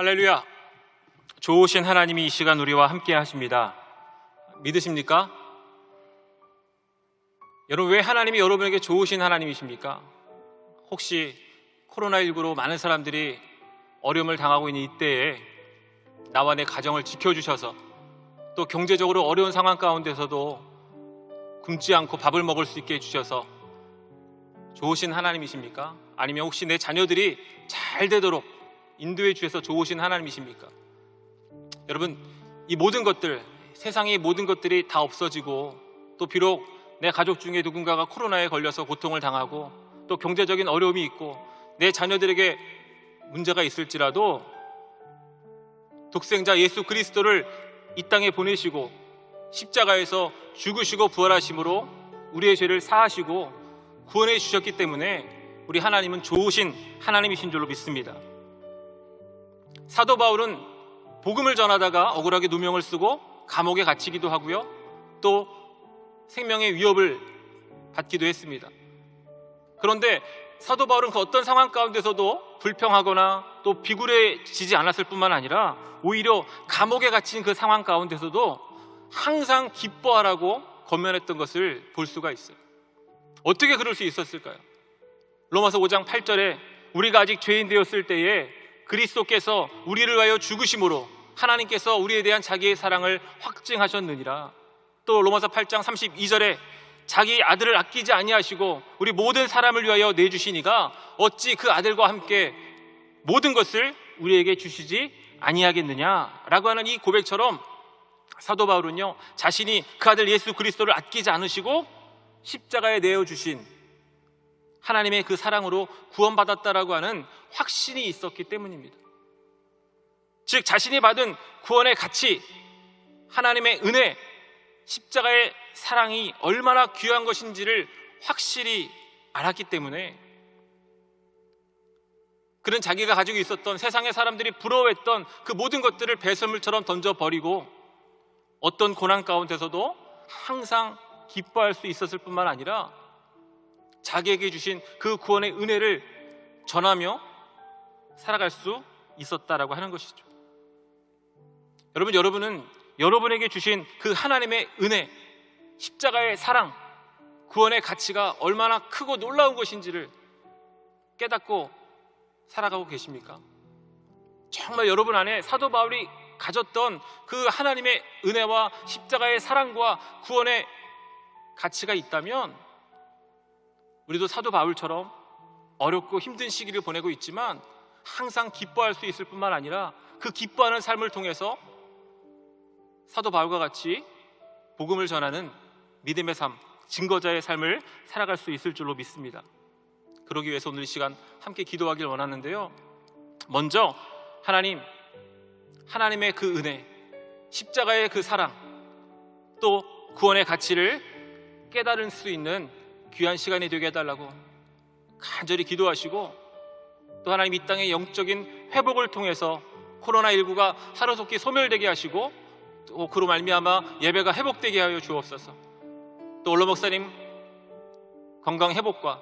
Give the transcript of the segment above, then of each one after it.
할렐루야. 좋으신 하나님이 이 시간 우리와 함께 하십니다. 믿으십니까? 여러분, 왜 하나님이 여러분에게 좋으신 하나님이십니까? 혹시 코로나19로 많은 사람들이 어려움을 당하고 있는 이때에 나와 내 가정을 지켜주셔서 또 경제적으로 어려운 상황 가운데서도 굶지 않고 밥을 먹을 수 있게 해주셔서 좋으신 하나님이십니까? 아니면 혹시 내 자녀들이 잘 되도록 인도해 주셔서 좋으신 하나님이십니까? 여러분, 이 모든 것들, 세상의 모든 것들이 다 없어지고 또 비록 내 가족 중에 누군가가 코로나에 걸려서 고통을 당하고 또 경제적인 어려움이 있고 내 자녀들에게 문제가 있을지라도 독생자 예수 그리스도를 이 땅에 보내시고 십자가에서 죽으시고 부활하심으로 우리의 죄를 사하시고 구원해 주셨기 때문에 우리 하나님은 좋으신 하나님이신 줄로 믿습니다. 사도 바울은 복음을 전하다가 억울하게 누명을 쓰고 감옥에 갇히기도 하고요, 또 생명의 위협을 받기도 했습니다. 그런데 사도 바울은 그 어떤 상황 가운데서도 불평하거나 또 비굴해지지 않았을 뿐만 아니라 오히려 감옥에 갇힌 그 상황 가운데서도 항상 기뻐하라고 권면했던 것을 볼 수가 있어요. 어떻게 그럴 수 있었을까요? 로마서 5장 8절에 우리가 아직 죄인 되었을 때에 그리스도께서 우리를 위하여 죽으심으로 하나님께서 우리에 대한 자기의 사랑을 확증하셨느니라. 또 로마서 8장 32절에 자기 아들을 아끼지 아니하시고 우리 모든 사람을 위하여 내주시니가 어찌 그 아들과 함께 모든 것을 우리에게 주시지 아니하겠느냐라고 하는 이 고백처럼 사도 바울은요, 자신이 그 아들 예수 그리스도를 아끼지 않으시고 십자가에 내어주신 하나님의 그 사랑으로 구원받았다라고 하는 확신이 있었기 때문입니다. 즉, 자신이 받은 구원의 가치, 하나님의 은혜, 십자가의 사랑이 얼마나 귀한 것인지를 확실히 알았기 때문에 그는 자기가 가지고 있었던 세상의 사람들이 부러워했던 그 모든 것들을 배설물처럼 던져버리고 어떤 고난 가운데서도 항상 기뻐할 수 있었을 뿐만 아니라 자기에게 주신 그 구원의 은혜를 전하며 살아갈 수 있었다라고 하는 것이죠. 여러분은 여러분에게 주신 그 하나님의 은혜, 십자가의 사랑, 구원의 가치가 얼마나 크고 놀라운 것인지를 깨닫고 살아가고 계십니까? 정말 여러분 안에 사도 바울이 가졌던 그 하나님의 은혜와 십자가의 사랑과 구원의 가치가 있다면 우리도 사도 바울처럼 어렵고 힘든 시기를 보내고 있지만 항상 기뻐할 수 있을 뿐만 아니라 그 기뻐하는 삶을 통해서 사도 바울과 같이 복음을 전하는 믿음의 삶, 증거자의 삶을 살아갈 수 있을 줄로 믿습니다. 그러기 위해서 오늘 이 시간 함께 기도하길 원하는데요, 먼저 하나님의 그 은혜, 십자가의 그 사랑, 또 구원의 가치를 깨달을 수 있는 귀한 시간이 되게 해달라고 간절히 기도하시고, 또 하나님 이 땅의 영적인 회복을 통해서 코로나19가 하루속히 소멸되게 하시고 또 그로 말미암아 예배가 회복되게 하여 주옵소서. 또 올로 목사님 건강 회복과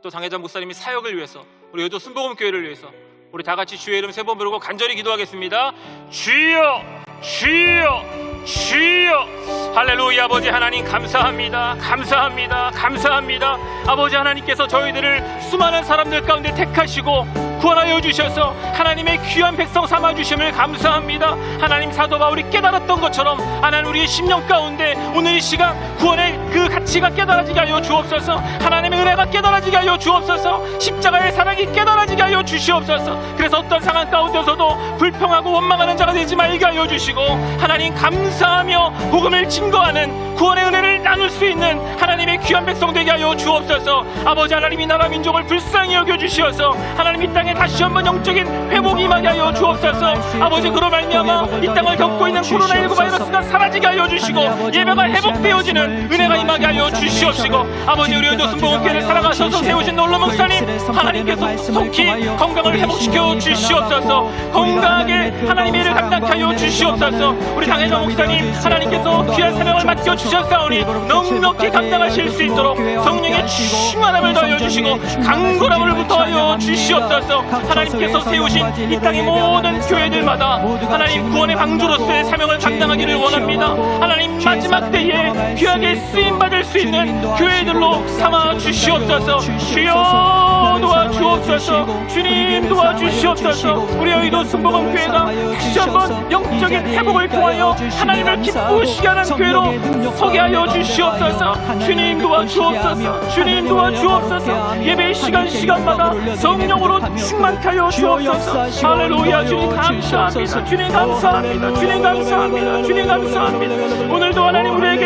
또 장혜장 목사님이 사역을 위해서, 우리 여도 순복음교회를 위해서 우리 다 같이 주의 이름 3번 부르고 간절히 기도하겠습니다. 주여, 주여, 주여. 할렐루야. 아버지 하나님 감사합니다. 감사합니다. 감사합니다. 아버지 하나님께서 저희들을 수많은 사람들 가운데 택하시고 구원하여 주셔서 하나님의 귀한 백성 삼아주심을 감사합니다. 하나님, 사도 바울이 깨달았던 것처럼 하나님 우리의 심령 가운데 오늘 이 시간 구원의 그 가치가 깨달아지게 하여 주옵소서. 하나님의 은혜가 깨달아지게 하여 주옵소서. 십자가의 사랑이 깨달아지게 하여 주시옵소서. 그래서 어떤 상황 가운데서도 불평하고 원망하는 자가 되지 말게 하여 주시고, 하나님 감사하며 복음을 증거하는 구원의 은혜를 나눌 수 있는 하나님의 귀한 백성 되게 하여 주옵소서. 아버지 하나님, 이 나라 민족을 불쌍히 여겨 주시어서 하나님 이 땅에 다시 한번 영적인 회복이 임하게 하여 주옵소서. 아버지, 그로 말미암아 이 땅을 겪고 있는 코로나19 바이러스가 사라지게 하여 주시고 예배가 회복되어지는 은혜가 임하게 하여 주시옵시고, 아버지 우리 여도 순복음교회를 사랑하셔서 세우신 놀러 목사님 하나님께서 속히 건강을 회복시켜 주시옵소서. 건강 건강하게 하나님의 일을 감당케 하여 주시옵소서. 우리 당회장 목사님 하나님께서 귀한 사명을 맡겨주셨사오니 넉넉히 감당하실 수 있도록 성령의 충만함을 더하여 주시고 강건함을 부터하여 주시옵소서. 하나님께서 세우신 이 땅의 모든 교회들마다 하나님 구원의 방주로서의 사명을 감당하기를 원합니다. 하나님 마지막 때에 귀하게 쓰임받을 수 있는 교회들로 삼아 주시옵소서. 주여 도와주옵소서. 주님 도와주시옵소서. 우리 여의도 순복음교회가 다시 한번 영적인 회복을 통하여 하나님을 기쁘시게 하는 교회로 서게 하여 주시옵소서. 주님 도와주옵소서. 주님 도와주옵소서. 예배 시간마다 성령으로 충만케 하여 주옵소서. 할렐루야. 주님 감사합니다. 주님 감사합니다. 주님 감사합니다. 주님 감사합니다. 오늘도 하나님 우리에게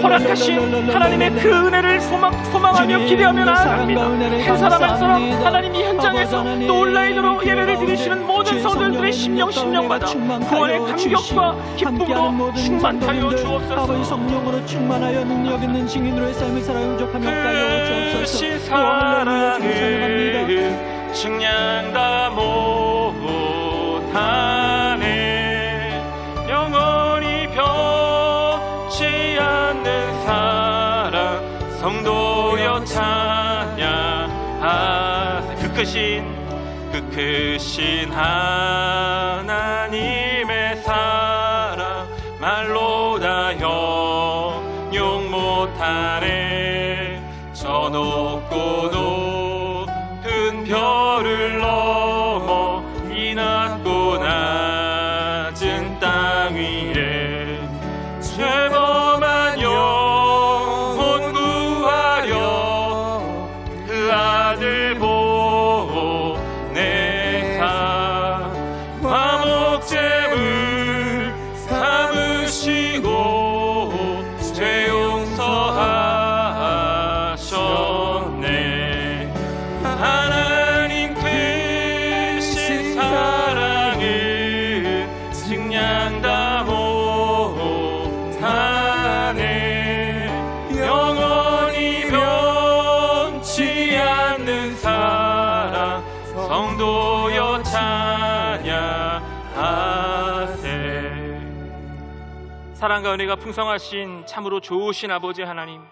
허락하신 하나님의 그 은혜를 소망하며 기대하며 나아갑니다. 한 사람 한 사람 하나님 이 현장에서 또 온라인으로 예배를 드리시는 모든 성도들의 심령마다 구원의 감격과 기쁨으로 충만하여 주옵소서. 아버지 성령으로 충만하여 능력 있는 증인으로의 삶을 살아 용접하며 가여 주옵소서. 그 사랑은 측량 못하네. 영원히 변치 않는 사랑 성도여 찬양하세. 그 크신 하나님의 사랑 말로 다 형용 못하네. 저 높고 높은 별을 넘어 이 낮고 낮은 땅 위에 죄범한 영혼 구하려 그 아들 보내사 화목제물 삼으시고 죄 용서하셨네. 하나님 크신 사랑은 측량 다 못하네. 영원히 변치 않는 사랑 성도여 찬양하세. 사랑과 은혜가 풍성하신 참으로 좋으신 아버지 하나님,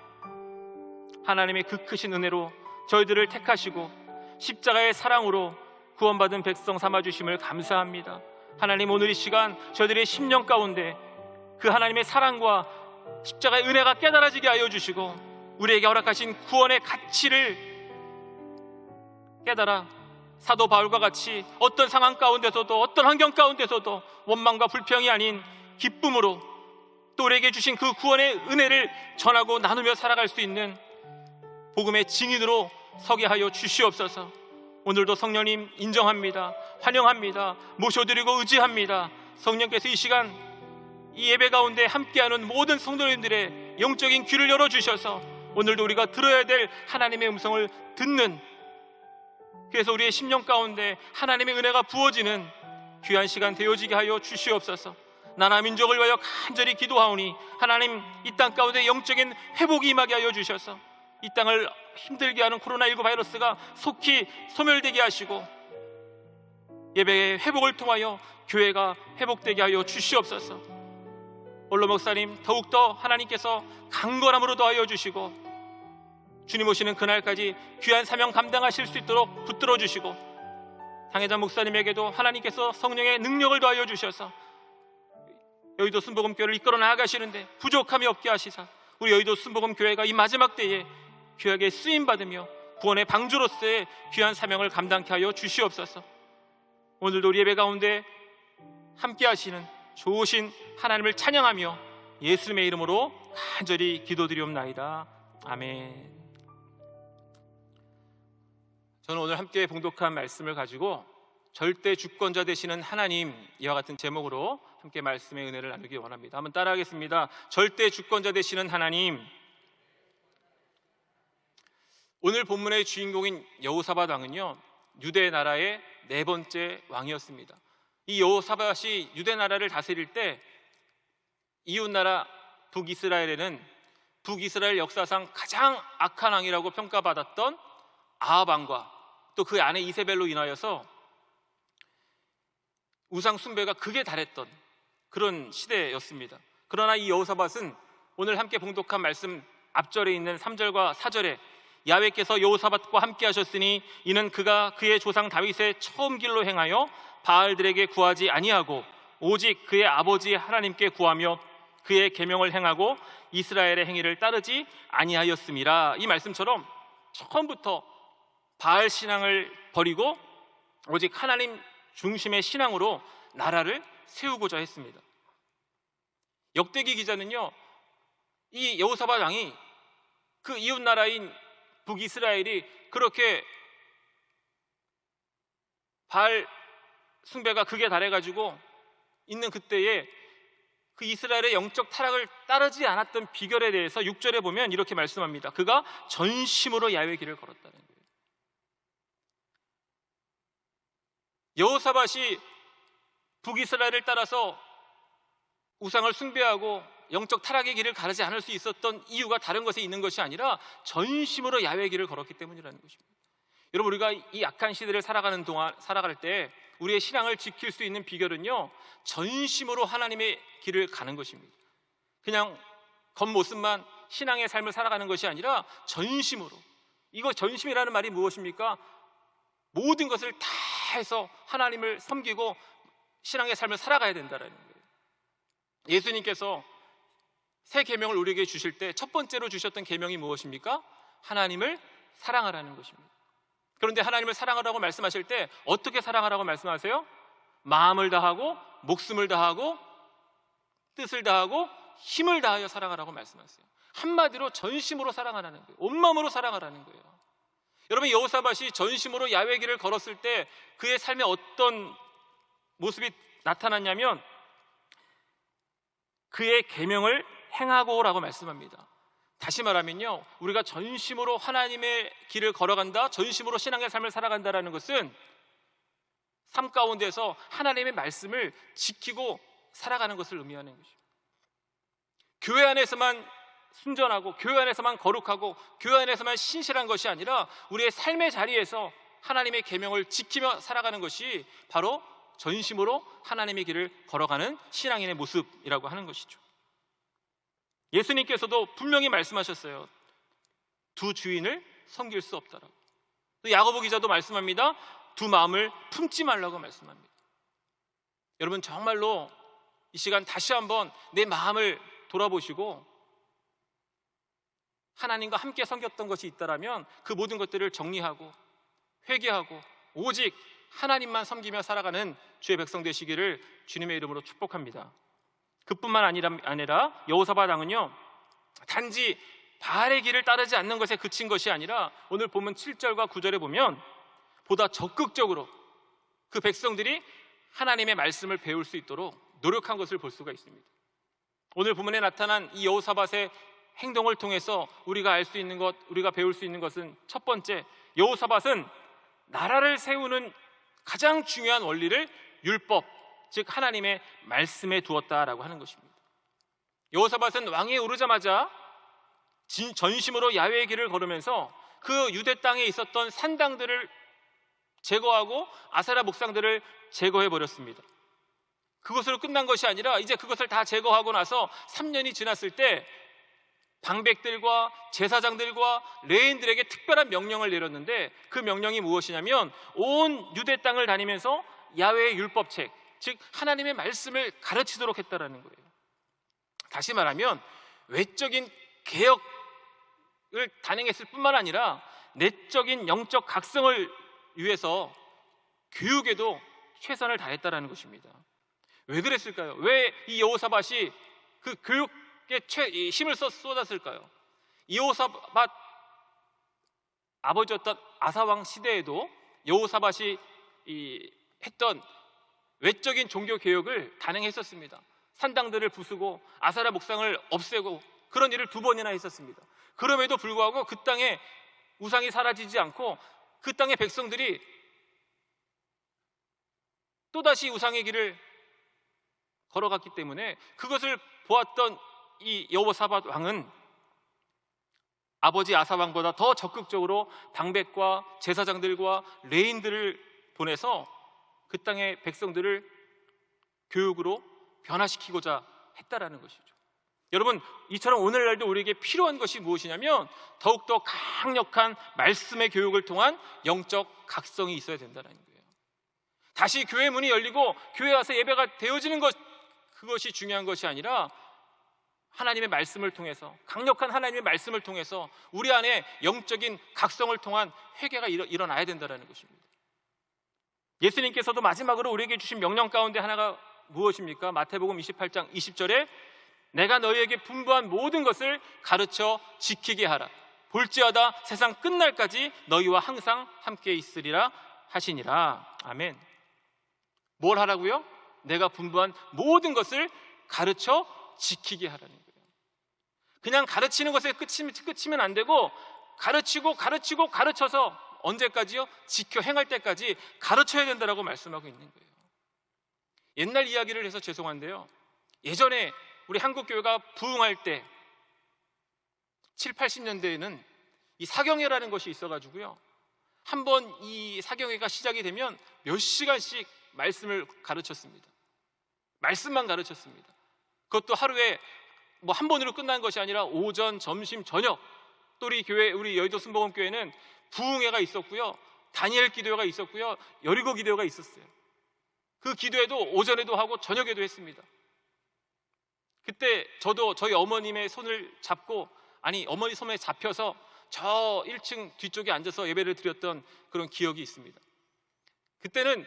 하나님의 그 크신 은혜로 저희들을 택하시고 십자가의 사랑으로 구원받은 백성 삼아주심을 감사합니다. 하나님 오늘 이 시간 저희들의 심령 가운데 그 하나님의 사랑과 십자가의 은혜가 깨달아지게 하여 주시고 우리에게 허락하신 구원의 가치를 깨달아 사도 바울과 같이 어떤 상황 가운데서도 어떤 환경 가운데서도 원망과 불평이 아닌 기쁨으로 또 우리에게 주신 그 구원의 은혜를 전하고 나누며 살아갈 수 있는 복음의 증인으로 서게 하여 주시옵소서. 오늘도 성령님 인정합니다. 환영합니다. 모셔드리고 의지합니다. 성령께서 이 시간 이 예배 가운데 함께하는 모든 성도님들의 영적인 귀를 열어주셔서 오늘도 우리가 들어야 될 하나님의 음성을 듣는, 그래서 우리의 심령 가운데 하나님의 은혜가 부어지는 귀한 시간 되어지게 하여 주시옵소서. 나라 민족을 위하여 간절히 기도하오니 하나님 이 땅 가운데 영적인 회복이 임하게 하여 주셔서 이 땅을 힘들게 하는 코로나19 바이러스가 속히 소멸되게 하시고 예배의 회복을 통하여 교회가 회복되게 하여 주시옵소서. 원로 목사님 더욱더 하나님께서 강건함으로 더하여 주시고 주님 오시는 그날까지 귀한 사명 감당하실 수 있도록 붙들어 주시고 당회장 목사님에게도 하나님께서 성령의 능력을 더하여 주셔서 여의도 순복음교회를 이끌어 나아가시는데 부족함이 없게 하시사 우리 여의도 순복음교회가 이 마지막 때에 귀하게 쓰임받으며 구원의 방주로서의 귀한 사명을 감당케 하여 주시옵소서. 오늘도 우리 예배 가운데 함께 하시는 좋으신 하나님을 찬양하며 예수님의 이름으로 간절히 기도드리옵나이다. 아멘. 저는 오늘 함께 봉독한 말씀을 가지고 절대 주권자 되시는 하나님, 이와 같은 제목으로 함께 말씀의 은혜를 나누기 원합니다. 한번 따라하겠습니다. 절대 주권자 되시는 하나님. 오늘 본문의 주인공인 여호사밧 왕은요, 유대 나라의 4번째 왕이었습니다. 이 여호사밧이 유대 나라를 다스릴 때 이웃나라 북이스라엘에는 북이스라엘 역사상 가장 악한 왕이라고 평가받았던 아합 왕과 또 그 아내 이세벨로 인하여서 우상 숭배가 극에 달했던 그런 시대였습니다. 그러나 이 여호사밧은 오늘 함께 봉독한 말씀 앞절에 있는 3절과 4절에 야훼께서 여호사밧과 함께 하셨으니 이는 그가 그의 조상 다윗의 처음 길로 행하여 바알들에게 구하지 아니하고 오직 그의 아버지 하나님께 구하며 그의 계명을 행하고 이스라엘의 행위를 따르지 아니하였음이라. 이 말씀처럼 처음부터 바알 신앙을 버리고 오직 하나님 중심의 신앙으로 나라를 세우고자 했습니다. 역대기 기자는요, 이 여호사밧 왕이 그 이웃 나라인 북이스라엘이 그렇게 바알 숭배가 극에 달해가지고 있는 그때에 그 이스라엘의 영적 타락을 따르지 않았던 비결에 대해서 6절에 보면 이렇게 말씀합니다. 그가 전심으로 야훼의 길을 걸었다는 거예요. 여호사밧이 북이스라엘을 따라서 우상을 숭배하고 영적 타락의 길을 가르지 않을 수 있었던 이유가 다른 것에 있는 것이 아니라 전심으로 야훼의 길을 걸었기 때문이라는 것입니다. 여러분, 우리가 이 악한 시대를 살아갈 때 우리의 신앙을 지킬 수 있는 비결은요, 전심으로 하나님의 길을 가는 것입니다. 그냥 겉모습만 신앙의 삶을 살아가는 것이 아니라 전심으로. 이거 전심이라는 말이 무엇입니까? 모든 것을 다 해서 하나님을 섬기고 신앙의 삶을 살아가야 된다는 거예요. 예수님께서 새 계명을 우리에게 주실 때 첫 번째로 주셨던 계명이 무엇입니까? 하나님을 사랑하라는 것입니다. 그런데 하나님을 사랑하라고 말씀하실 때 어떻게 사랑하라고 말씀하세요? 마음을 다하고 목숨을 다하고 뜻을 다하고 힘을 다하여 사랑하라고 말씀하세요. 한마디로 전심으로 사랑하라는 거예요. 온 마음으로 사랑하라는 거예요. 여러분, 여호사밧이 전심으로 야훼의 길을 걸었을 때 그의 삶에 어떤 모습이 나타났냐면 그의 계명을 행하고라고 말씀합니다. 다시 말하면요, 우리가 전심으로 하나님의 길을 걸어간다, 전심으로 신앙의 삶을 살아간다라는 것은 삶 가운데서 하나님의 말씀을 지키고 살아가는 것을 의미하는 것입니다. 교회 안에서만 순전하고 교회 안에서만 거룩하고 교회 안에서만 신실한 것이 아니라 우리의 삶의 자리에서 하나님의 계명을 지키며 살아가는 것이 바로 전심으로 하나님의 길을 걸어가는 신앙인의 모습이라고 하는 것이죠. 예수님께서도 분명히 말씀하셨어요. 두 주인을 섬길 수 없다라고. 또 야고보 기자도 말씀합니다. 두 마음을 품지 말라고 말씀합니다. 여러분, 정말로 이 시간 다시 한번 내 마음을 돌아보시고 하나님과 함께 섬겼던 것이 있다라면 그 모든 것들을 정리하고 회개하고 오직 하나님만 섬기며 살아가는 주의 백성 되시기를 주님의 이름으로 축복합니다. 그뿐만 아니라 여호사밧 왕은요, 단지 바알의 길을 따르지 않는 것에 그친 것이 아니라 오늘 본문 7절과 9절에 보면 보다 적극적으로 그 백성들이 하나님의 말씀을 배울 수 있도록 노력한 것을 볼 수가 있습니다. 오늘 본문에 나타난 이 여호사밧의 행동을 통해서 우리가 알 수 있는 것, 우리가 배울 수 있는 것은 첫 번째, 여호사밧은 나라를 세우는 가장 중요한 원리를 율법, 즉 하나님의 말씀에 두었다라고 하는 것입니다. 여호사밧은 왕위에 오르자마자 전심으로 야훼의 길을 걸으면서 그 유대 땅에 있었던 산당들을 제거하고 아세라 목상들을 제거해 버렸습니다. 그것으로 끝난 것이 아니라 이제 그것을 다 제거하고 나서 3년이 지났을 때 방백들과 제사장들과 레인들에게 특별한 명령을 내렸는데 그 명령이 무엇이냐면 온 유대 땅을 다니면서 야훼의 율법책, 즉 하나님의 말씀을 가르치도록 했다라는 거예요. 다시 말하면 외적인 개혁을 단행했을 뿐만 아니라 내적인 영적 각성을 위해서 교육에도 최선을 다했다라는 것입니다. 왜 그랬을까요? 왜 이 여호사밧이 그 교육에 힘을 쏟았을까요? 여호사밧 아버지였던 아사왕 시대에도 여호사밧이 했던 외적인 종교 개혁을 단행했었습니다. 산당들을 부수고 아세라 목상을 없애고 그런 일을 2번이나 했었습니다. 그럼에도 불구하고 그 땅에 우상이 사라지지 않고 그 땅의 백성들이 또다시 우상의 길을 걸어갔기 때문에 그것을 보았던 이 여호사밧 왕은 아버지 아사 왕보다 더 적극적으로 방백과 제사장들과 레인들을 보내서 그 땅의 백성들을 교육으로 변화시키고자 했다라는 것이죠. 여러분, 이처럼 오늘날도 우리에게 필요한 것이 무엇이냐면 더욱더 강력한 말씀의 교육을 통한 영적 각성이 있어야 된다는 거예요. 다시 교회 문이 열리고 교회 와서 예배가 되어지는 것, 그것이 중요한 것이 아니라 하나님의 말씀을 통해서, 강력한 하나님의 말씀을 통해서 우리 안에 영적인 각성을 통한 회개가 일어나야 된다는 것입니다. 예수님께서도 마지막으로 우리에게 주신 명령 가운데 하나가 무엇입니까? 마태복음 28장 20절에 내가 너희에게 분부한 모든 것을 가르쳐 지키게 하라. 볼지어다 세상 끝날까지 너희와 항상 함께 있으리라 하시니라. 아멘. 뭘 하라고요? 내가 분부한 모든 것을 가르쳐 지키게 하라는 거예요. 그냥 가르치는 것에 끝이면 안 되고 가르치고 가르쳐서 언제까지요? 지켜 행할 때까지 가르쳐야 된다라고 말씀하고 있는 거예요. 옛날 이야기를 해서 죄송한데요, 예전에 우리 한국교회가 부흥할 때 7, 80년대에는 이 사경회라는 것이 있어가지고요, 한번 이 사경회가 시작이 되면 몇 시간씩 말씀을 가르쳤습니다. 말씀만 가르쳤습니다. 그것도 하루에 뭐 한 번으로 끝난 것이 아니라 오전, 점심, 저녁. 또 우리 교회, 우리 여의도 순복음교회는 부흥회가 있었고요, 다니엘 기도회가 있었고요, 여리고 기도회가 있었어요. 그 기도회도 오전에도 하고 저녁에도 했습니다. 그때 저도 저희 어머님의 손을 잡고, 아니 어머니 손에 잡혀서 저 1층 뒤쪽에 앉아서 예배를 드렸던 그런 기억이 있습니다. 그때는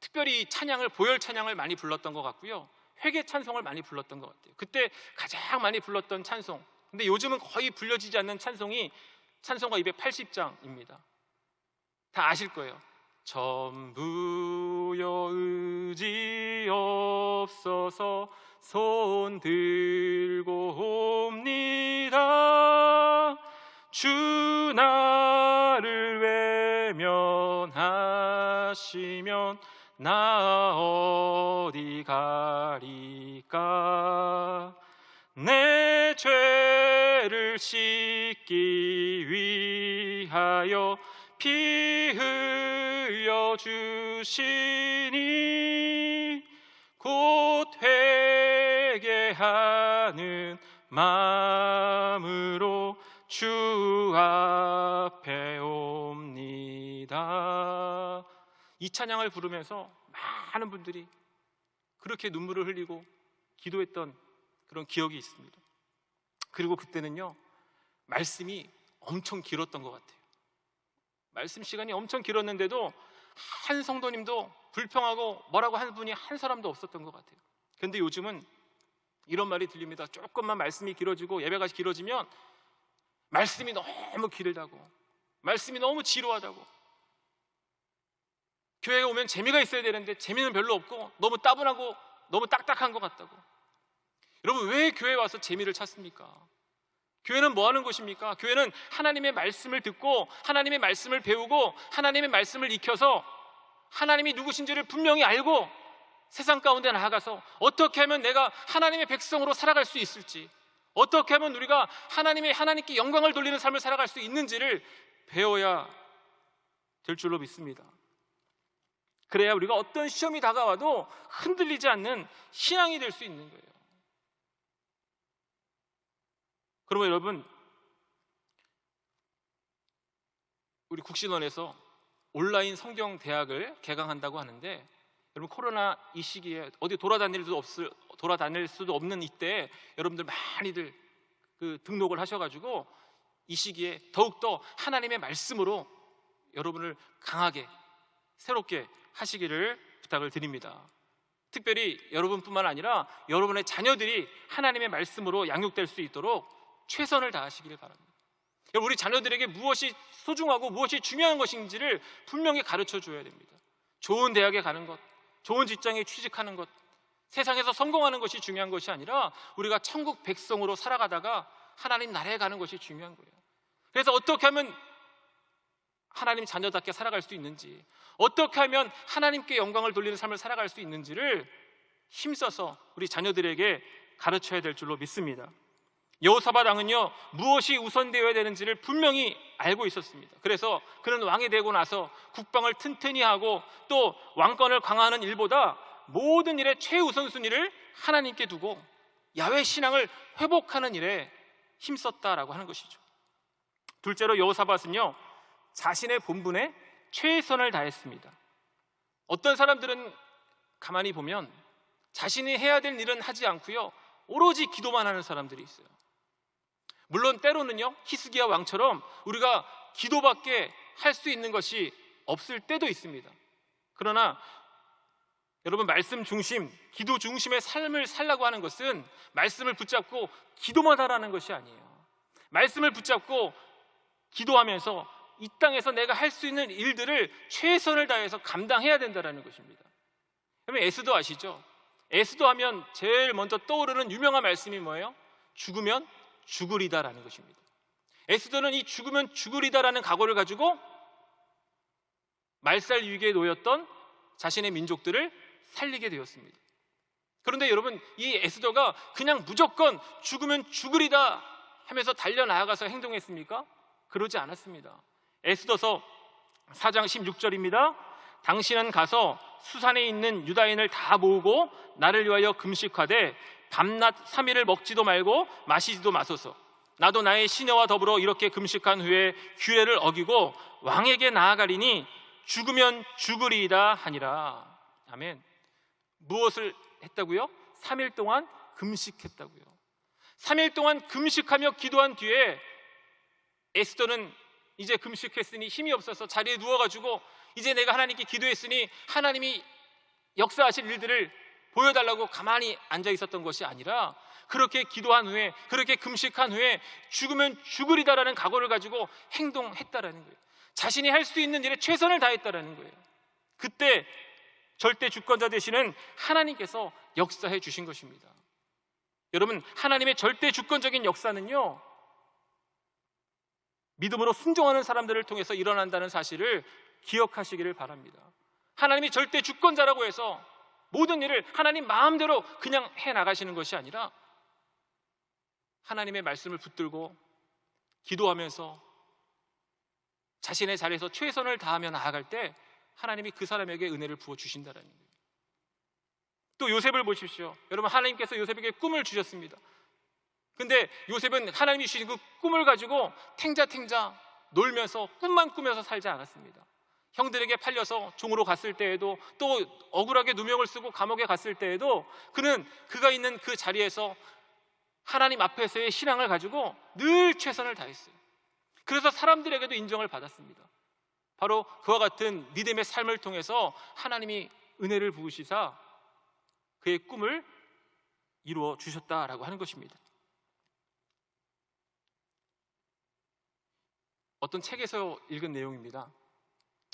특별히 찬양을, 보혈 찬양을 많이 불렀던 것 같고요, 회개 찬송을 많이 불렀던 것 같아요. 그때 가장 많이 불렀던 찬송, 근데 요즘은 거의 불려지지 않는 찬송이 찬송가 280장입니다. 다 아실 거예요. 전부여 의지 없어서 손 들고 옵니다. 주 나를 외면하시면 나 어디 가리까. 내 죄를 씻기 위하여 피 흘려 주시니 곧 회개하는 마음으로 주 앞에 옵니다. 이 찬양을 부르면서 많은 분들이 그렇게 눈물을 흘리고 기도했던 그런 기억이 있습니다. 그리고 그때는요, 말씀이 엄청 길었던 것 같아요. 말씀 시간이 엄청 길었는데도 한 성도님도 불평하고 뭐라고 하는 분이 한 사람도 없었던 것 같아요. 그런데 요즘은 이런 말이 들립니다. 조금만 말씀이 길어지고 예배가 길어지면 말씀이 너무 길다고, 말씀이 너무 지루하다고, 교회에 오면 재미가 있어야 되는데 재미는 별로 없고 너무 따분하고 너무 딱딱한 것 같다고. 여러분, 왜 교회에 와서 재미를 찾습니까? 교회는 뭐 하는 곳입니까? 교회는 하나님의 말씀을 듣고 하나님의 말씀을 배우고 하나님의 말씀을 익혀서 하나님이 누구신지를 분명히 알고 세상 가운데 나아가서 어떻게 하면 내가 하나님의 백성으로 살아갈 수 있을지, 어떻게 하면 우리가 하나님께 영광을 돌리는 삶을 살아갈 수 있는지를 배워야 될 줄로 믿습니다. 그래야 우리가 어떤 시험이 다가와도 흔들리지 않는 신앙이 될 수 있는 거예요. 그러면 여러분, 우리 국신원에서 온라인 성경 대학을 개강한다고 하는데, 여러분 코로나 이 시기에 어디 돌아다닐 수도 없는 이때 여러분들 많이들 그 등록을 하셔가지고 이 시기에 더욱더 하나님의 말씀으로 여러분을 강하게 새롭게 하시기를 부탁을 드립니다. 특별히 여러분뿐만 아니라 여러분의 자녀들이 하나님의 말씀으로 양육될 수 있도록 최선을 다하시기를 바랍니다. 우리 자녀들에게 무엇이 소중하고 무엇이 중요한 것인지를 분명히 가르쳐 줘야 됩니다. 좋은 대학에 가는 것, 좋은 직장에 취직하는 것, 세상에서 성공하는 것이 중요한 것이 아니라 우리가 천국 백성으로 살아가다가 하나님 나라에 가는 것이 중요한 거예요. 그래서 어떻게 하면 하나님 자녀답게 살아갈 수 있는지, 어떻게 하면 하나님께 영광을 돌리는 삶을 살아갈 수 있는지를 힘써서 우리 자녀들에게 가르쳐야 될 줄로 믿습니다. 여호사밧 왕은요, 무엇이 우선되어야 되는지를 분명히 알고 있었습니다. 그래서 그는 왕이 되고 나서 국방을 튼튼히 하고 또 왕권을 강화하는 일보다 모든 일의 최우선순위를 하나님께 두고 야훼 신앙을 회복하는 일에 힘썼다라고 하는 것이죠. 둘째로 여호사밧은요, 자신의 본분에 최선을 다했습니다. 어떤 사람들은 가만히 보면 자신이 해야 될 일은 하지 않고요, 오로지 기도만 하는 사람들이 있어요. 물론 때로는요, 히스기야 왕처럼 우리가 기도밖에 할 수 있는 것이 없을 때도 있습니다. 그러나 여러분, 말씀 중심, 기도 중심의 삶을 살라고 하는 것은 말씀을 붙잡고 기도만 하라는 것이 아니에요. 말씀을 붙잡고 기도하면서 이 땅에서 내가 할 수 있는 일들을 최선을 다해서 감당해야 된다는 것입니다. 여러분, 에스더 아시죠? 에스더 하면 제일 먼저 떠오르는 유명한 말씀이 뭐예요? 죽으면 죽으리다라는 것입니다. 에스더는 이 죽으면 죽으리다라는 각오를 가지고 말살 위기에 놓였던 자신의 민족들을 살리게 되었습니다. 그런데 여러분, 이 에스더가 그냥 무조건 죽으면 죽으리다 하면서 달려나아가서 행동했습니까? 그러지 않았습니다. 에스더서 4장 16절입니다. 당신은 가서 수산에 있는 유다인을 다 모으고 나를 위하여 금식하되 밤낮 3일을 먹지도 말고 마시지도 마소서. 나도 나의 시녀와 더불어 이렇게 금식한 후에 규례를 어기고 왕에게 나아가리니 죽으면 죽으리이다 하니라. 아멘. 무엇을 했다고요? 3일 동안 금식했다고요. 3일 동안 금식하며 기도한 뒤에 에스더는 이제 금식했으니 힘이 없어서 자리에 누워가지고 이제 내가 하나님께 기도했으니 하나님이 역사하실 일들을 보여달라고 가만히 앉아 있었던 것이 아니라, 그렇게 기도한 후에, 그렇게 금식한 후에 죽으면 죽으리다라는 각오를 가지고 행동했다라는 거예요. 자신이 할 수 있는 일에 최선을 다했다라는 거예요. 그때 절대 주권자 되시는 하나님께서 역사해 주신 것입니다. 여러분, 하나님의 절대 주권적인 역사는요, 믿음으로 순종하는 사람들을 통해서 일어난다는 사실을 기억하시기를 바랍니다. 하나님이 절대 주권자라고 해서 모든 일을 하나님 마음대로 그냥 해나가시는 것이 아니라 하나님의 말씀을 붙들고 기도하면서 자신의 자리에서 최선을 다하며 나아갈 때 하나님이 그 사람에게 은혜를 부어주신다는 거예요. 또 요셉을 보십시오. 여러분, 하나님께서 요셉에게 꿈을 주셨습니다. 근데 요셉은 하나님이 주신 그 꿈을 가지고 탱자탱자 놀면서 꿈만 꾸면서 살지 않았습니다. 형들에게 팔려서 종으로 갔을 때에도, 또 억울하게 누명을 쓰고 감옥에 갔을 때에도 그는 그가 있는 그 자리에서 하나님 앞에서의 신앙을 가지고 늘 최선을 다했어요. 그래서 사람들에게도 인정을 받았습니다. 바로 그와 같은 믿음의 삶을 통해서 하나님이 은혜를 부으시사 그의 꿈을 이루어 주셨다라고 하는 것입니다. 어떤 책에서 읽은 내용입니다.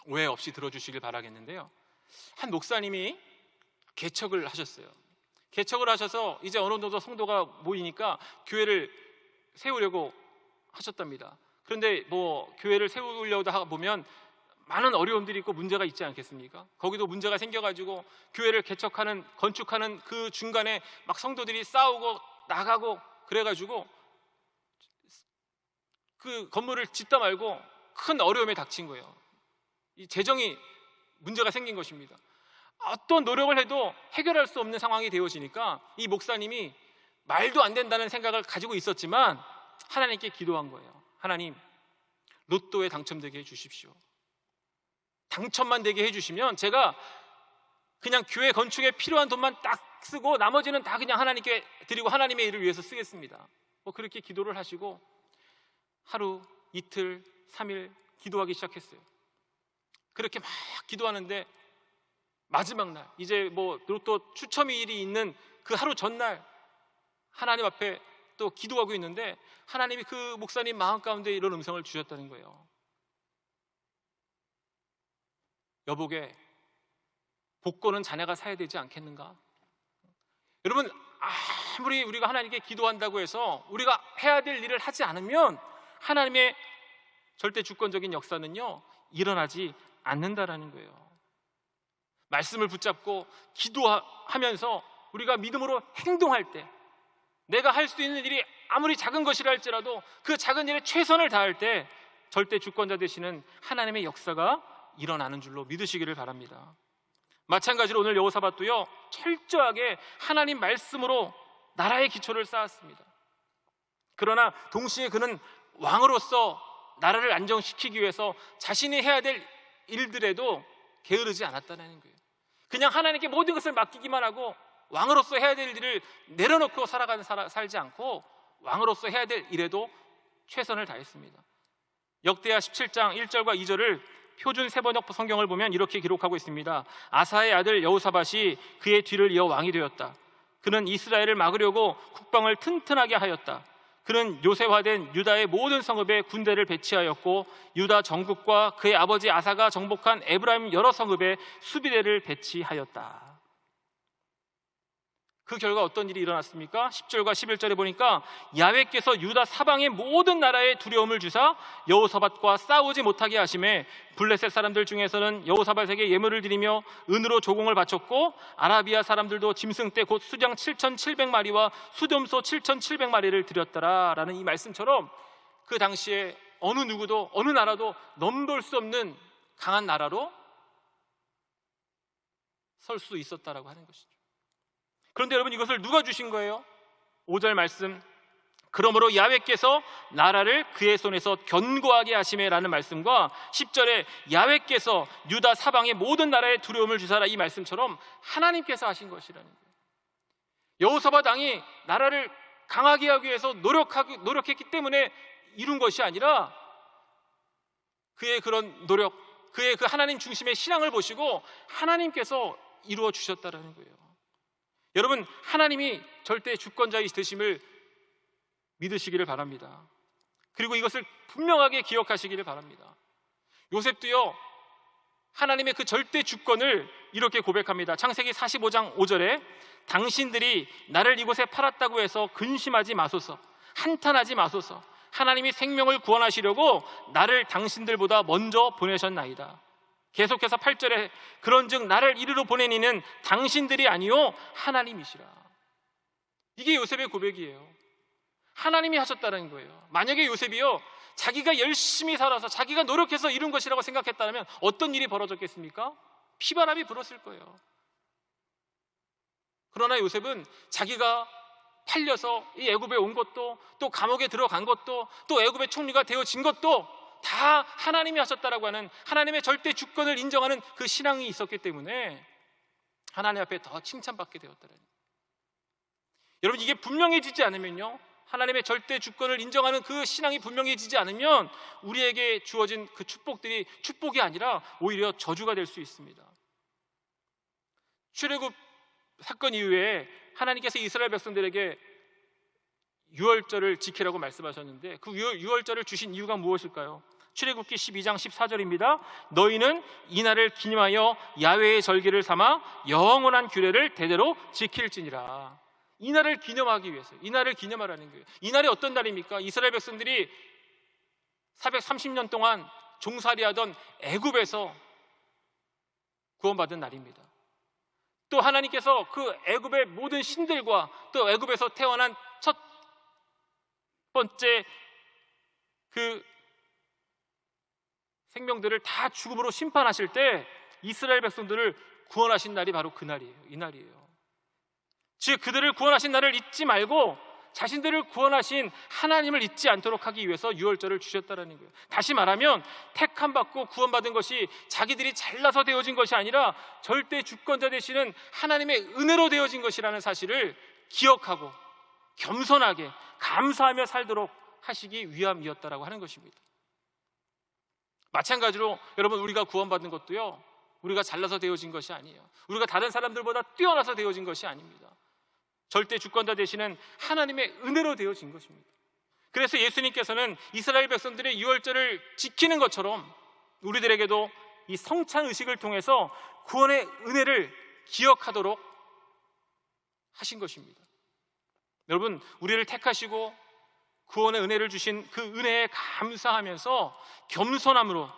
오해 없이 들어주시길 바라겠는데요, 한 목사님이 개척을 하셨어요. 개척을 하셔서 이제 어느 정도 성도가 모이니까 교회를 세우려고 하셨답니다. 그런데 교회를 세우려고 하다 보면 많은 어려움들이 있고 문제가 있지 않겠습니까? 거기도 문제가 생겨가지고 교회를 개척하는, 건축하는 그 중간에 막 성도들이 싸우고 나가고 그래가지고 그 건물을 짓다 말고 큰 어려움에 닥친 거예요. 이 재정이 문제가 생긴 것입니다. 어떤 노력을 해도 해결할 수 없는 상황이 되어지니까 이 목사님이 말도 안 된다는 생각을 가지고 있었지만 하나님께 기도한 거예요. 하나님, 로또에 당첨되게 해주십시오. 당첨만 되게 해주시면 제가 그냥 교회 건축에 필요한 돈만 딱 쓰고 나머지는 다 그냥 하나님께 드리고 하나님의 일을 위해서 쓰겠습니다. 그렇게 기도를 하시고 하루, 이틀, 3일 기도하기 시작했어요. 그렇게 막 기도하는데 마지막 날, 이제 로또 추첨일이 있는 그 하루 전날 하나님 앞에 또 기도하고 있는데 하나님이 그 목사님 마음 가운데 이런 음성을 주셨다는 거예요. 여보게, 복권은 자네가 사야 되지 않겠는가? 여러분, 아무리 우리가 하나님께 기도한다고 해서 우리가 해야 될 일을 하지 않으면 하나님의 절대 주권적인 역사는요, 일어나지 않는다라는 거예요. 말씀을 붙잡고 기도하면서 우리가 믿음으로 행동할 때, 내가 할 수 있는 일이 아무리 작은 것이라 할지라도 그 작은 일에 최선을 다할 때 절대 주권자 되시는 하나님의 역사가 일어나는 줄로 믿으시기를 바랍니다. 마찬가지로 오늘 여호사밧도요, 철저하게 하나님 말씀으로 나라의 기초를 쌓았습니다. 그러나 동시에 그는 왕으로서 나라를 안정시키기 위해서 자신이 해야 될 일들에도 게으르지 않았다는 거예요. 그냥 하나님께 모든 것을 맡기기만 하고 왕으로서 해야 될 일을 내려놓고 살지 않고 왕으로서 해야 될 일에도 최선을 다했습니다. 역대하 17장 1절과 2절을 표준 세번역 성경을 보면 이렇게 기록하고 있습니다. 아사의 아들 여호사밧이 그의 뒤를 이어 왕이 되었다. 그는 이스라엘을 막으려고 국방을 튼튼하게 하였다. 그는 요새화된 유다의 모든 성읍에 군대를 배치하였고 유다 전국과 그의 아버지 아사가 정복한 에브라임 여러 성읍에 수비대를 배치하였다. 그 결과 어떤 일이 일어났습니까? 10절과 11절에 보니까 야훼께서 유다 사방의 모든 나라에 두려움을 주사 여호사밧과 싸우지 못하게 하심에 블레셋 사람들 중에서는 여호사밧에게 예물을 드리며 은으로 조공을 바쳤고 아라비아 사람들도 짐승떼 곧 수장 7,700마리와 수렴소 7,700마리를 드렸더라 라는 이 말씀처럼 그 당시에 어느 누구도 어느 나라도 넘볼 수 없는 강한 나라로 설 수 있었다라고 하는 것이죠. 그런데 여러분, 이것을 누가 주신 거예요? 5절 말씀, 그러므로 야훼께서 나라를 그의 손에서 견고하게 하시매 라는 말씀과 10절에 야훼께서 유다 사방의 모든 나라에 두려움을 주사라, 이 말씀처럼 하나님께서 하신 것이라는 거예요. 여호사밧 왕이 나라를 강하게 하기 위해서 노력했기 때문에 이룬 것이 아니라 그의 그런 노력, 그의 그 하나님 중심의 신앙을 보시고 하나님께서 이루어 주셨다라는 거예요. 여러분, 하나님이 절대 주권자이심을 믿으시기를 바랍니다. 그리고 이것을 분명하게 기억하시기를 바랍니다. 요셉도요, 하나님의 그 절대 주권을 이렇게 고백합니다. 창세기 45장 5절에 당신들이 나를 이곳에 팔았다고 해서 근심하지 마소서, 한탄하지 마소서. 하나님이 생명을 구원하시려고 나를 당신들보다 먼저 보내셨나이다. 계속해서 8절에 그런즉 나를 이리로 보낸 이는 당신들이 아니요 하나님이시라. 이게 요셉의 고백이에요. 하나님이 하셨다는 거예요. 만약에 요셉이요, 자기가 열심히 살아서 자기가 노력해서 이룬 것이라고 생각했다면 어떤 일이 벌어졌겠습니까? 피바람이 불었을 거예요. 그러나 요셉은 자기가 팔려서 이 애굽에 온 것도, 또 감옥에 들어간 것도, 또 애굽의 총리가 되어진 것도 다 하나님이 하셨다라고 하는 하나님의 절대 주권을 인정하는 그 신앙이 있었기 때문에 하나님 앞에 더 칭찬받게 되었다는 거예요. 여러분, 이게 분명해지지 않으면요, 하나님의 절대 주권을 인정하는 그 신앙이 분명해지지 않으면 우리에게 주어진 그 축복들이 축복이 아니라 오히려 저주가 될 수 있습니다. 출애굽 사건 이후에 하나님께서 이스라엘 백성들에게 유월절을 지키라고 말씀하셨는데 그 유월절을 주신 이유가 무엇일까요? 출애굽기 12장 14절입니다. 너희는 이날을 기념하여 야훼의 절기를 삼아 영원한 규례를 대대로 지킬지니라. 이날을 기념하기 위해서, 이날을 기념하라는 거예요. 이날이 어떤 날입니까? 이스라엘 백성들이 430년 동안 종살이하던 애굽에서 구원받은 날입니다. 또 하나님께서 그 애굽의 모든 신들과 또 애굽에서 태어난 첫 번째 그 생명들을 다 죽음으로 심판하실 때 이스라엘 백성들을 구원하신 날이 바로 그 날이에요. 이 날이에요. 즉 그들을 구원하신 날을 잊지 말고 자신들을 구원하신 하나님을 잊지 않도록 하기 위해서 유월절을 주셨다는 거예요. 다시 말하면 택함 받고 구원받은 것이 자기들이 잘나서 되어진 것이 아니라 절대 주권자 되시는 하나님의 은혜로 되어진 것이라는 사실을 기억하고 겸손하게 감사하며 살도록 하시기 위함이었다라고 하는 것입니다. 마찬가지로 여러분, 우리가 구원받는 것도요, 우리가 잘나서 되어진 것이 아니에요. 우리가 다른 사람들보다 뛰어나서 되어진 것이 아닙니다. 절대 주권자 되시는 하나님의 은혜로 되어진 것입니다. 그래서 예수님께서는 이스라엘 백성들의 유월절을 지키는 것처럼 우리들에게도 이 성찬 의식을 통해서 구원의 은혜를 기억하도록 하신 것입니다. 여러분, 우리를 택하시고 구원의 은혜를 주신 그 은혜에 감사하면서 겸손함으로,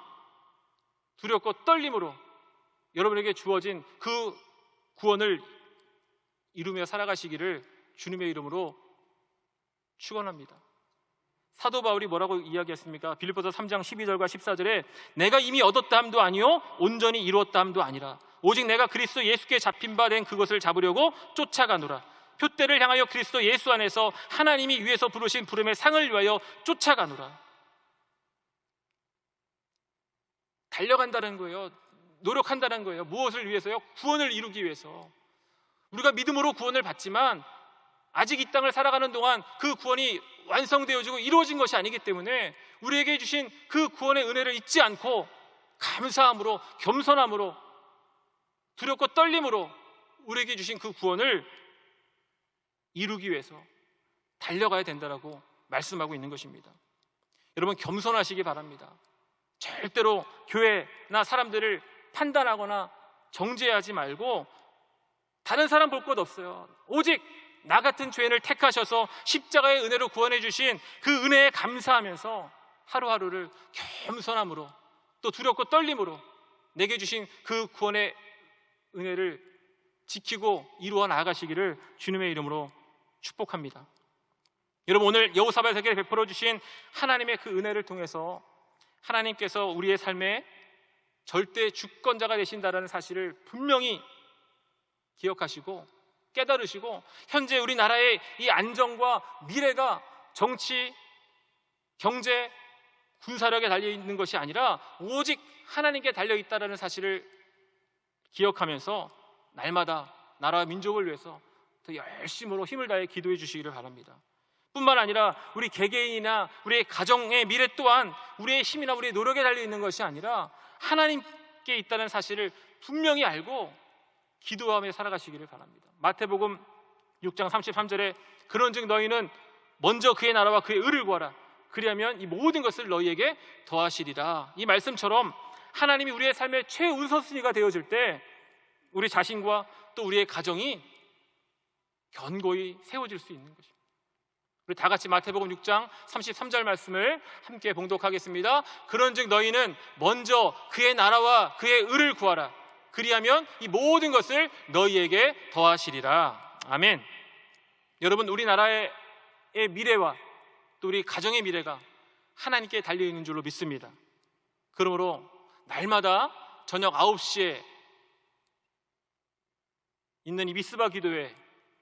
두렵고 떨림으로 여러분에게 주어진 그 구원을 이루며 살아가시기를 주님의 이름으로 축원합니다. 사도 바울이 뭐라고 이야기했습니까? 빌립보서 3장 12절과 14절에 내가 이미 얻었다 함도 아니요 온전히 이루었다 함도 아니라 오직 내가 그리스도 예수께 잡힌 바 된 그것을 잡으려고 쫓아가노라. 표대를 향하여 그리스도 예수 안에서 하나님이 위에서 부르신 부름의 상을 위하여 쫓아가노라. 달려간다는 거예요. 노력한다는 거예요. 무엇을 위해서요? 구원을 이루기 위해서. 우리가 믿음으로 구원을 받지만 아직 이 땅을 살아가는 동안 그 구원이 완성되어지고 이루어진 것이 아니기 때문에 우리에게 주신 그 구원의 은혜를 잊지 않고 감사함으로, 겸손함으로, 두렵고 떨림으로 우리에게 주신 그 구원을 이루기 위해서 달려가야 된다라고 말씀하고 있는 것입니다. 여러분, 겸손하시기 바랍니다. 절대로 교회나 사람들을 판단하거나 정죄하지 말고 다른 사람 볼 것 없어요. 오직 나 같은 죄인을 택하셔서 십자가의 은혜로 구원해 주신 그 은혜에 감사하면서 하루하루를 겸손함으로 또 두렵고 떨림으로 내게 주신 그 구원의 은혜를 지키고 이루어 나아가시기를 주님의 이름으로 축복합니다. 여러분, 오늘 여호사밧에게 베풀어 주신 하나님의 그 은혜를 통해서 하나님께서 우리의 삶에 절대 주권자가 되신다는 사실을 분명히 기억하시고 깨달으시고 현재 우리나라의 이 안정과 미래가 정치, 경제, 군사력에 달려있는 것이 아니라 오직 하나님께 달려있다는 사실을 기억하면서 날마다 나라와 민족을 위해서 더 열심으로 힘을 다해 기도해 주시기를 바랍니다. 뿐만 아니라 우리 개개인이나 우리의 가정의 미래 또한 우리의 힘이나 우리의 노력에 달려있는 것이 아니라 하나님께 있다는 사실을 분명히 알고 기도하며 살아가시기를 바랍니다. 마태복음 6장 33절에 그런즉 너희는 먼저 그의 나라와 그의 의를 구하라. 그리하면 이 모든 것을 너희에게 더하시리라. 이 말씀처럼 하나님이 우리의 삶의 최우선순위가 되어질 때 우리 자신과 또 우리의 가정이 견고히 세워질 수 있는 것입니다. 우리 다 같이 마태복음 6장 33절 말씀을 함께 봉독하겠습니다. 그런즉 너희는 먼저 그의 나라와 그의 의를 구하라. 그리하면 이 모든 것을 너희에게 더하시리라. 아멘. 여러분, 우리나라의 미래와 또 우리 가정의 미래가 하나님께 달려있는 줄로 믿습니다. 그러므로 날마다 저녁 9시에 있는 이 미스바 기도회,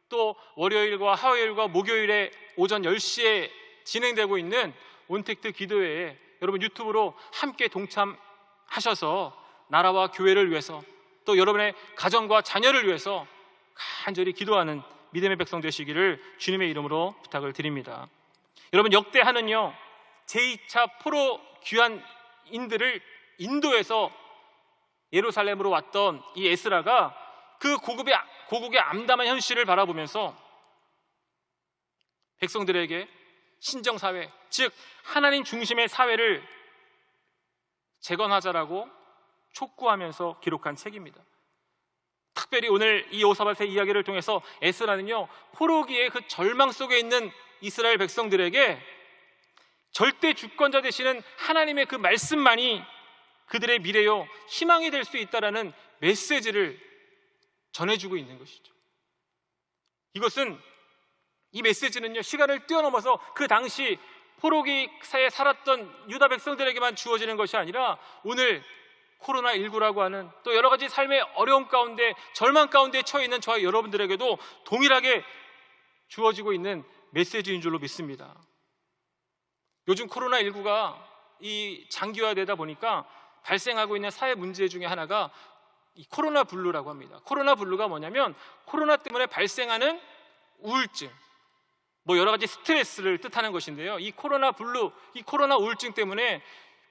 또 월요일과 화요일과 목요일에 오전 10시에 진행되고 있는 온택트 기도회에 여러분 유튜브로 함께 동참하셔서 나라와 교회를 위해서 또 여러분의 가정과 자녀를 위해서 간절히 기도하는 믿음의 백성 되시기를 주님의 이름으로 부탁을 드립니다. 여러분, 역대하는요 제2차 포로 귀환인들을 인도에서 예루살렘으로 왔던 이 에스라가 그 고국의 암담한 현실을 바라보면서 백성들에게 신정사회, 즉 하나님 중심의 사회를 재건하자라고 촉구하면서 기록한 책입니다. 특별히 오늘 이 여호사밧의 이야기를 통해서 에스라는요 포로기의 그 절망 속에 있는 이스라엘 백성들에게 절대 주권자 되시는 하나님의 그 말씀만이 그들의 미래요 희망이 될 수 있다라는 메시지를 전해주고 있는 것이죠. 이 메시지는요 시간을 뛰어넘어서 그 당시 포로기사에 살았던 유다 백성들에게만 주어지는 것이 아니라 오늘 코로나19라고 하는 또 여러 가지 삶의 어려움 가운데 절망 가운데 처해 있는 저와 여러분들에게도 동일하게 주어지고 있는 메시지인 줄로 믿습니다. 요즘 코로나19가 이 장기화되다 보니까 발생하고 있는 사회 문제 중에 하나가 이 코로나 블루라고 합니다. 코로나 블루가 뭐냐면 코로나 때문에 발생하는 우울증, 여러 가지 스트레스를 뜻하는 것인데요. 이 코로나 블루, 이 코로나 우울증 때문에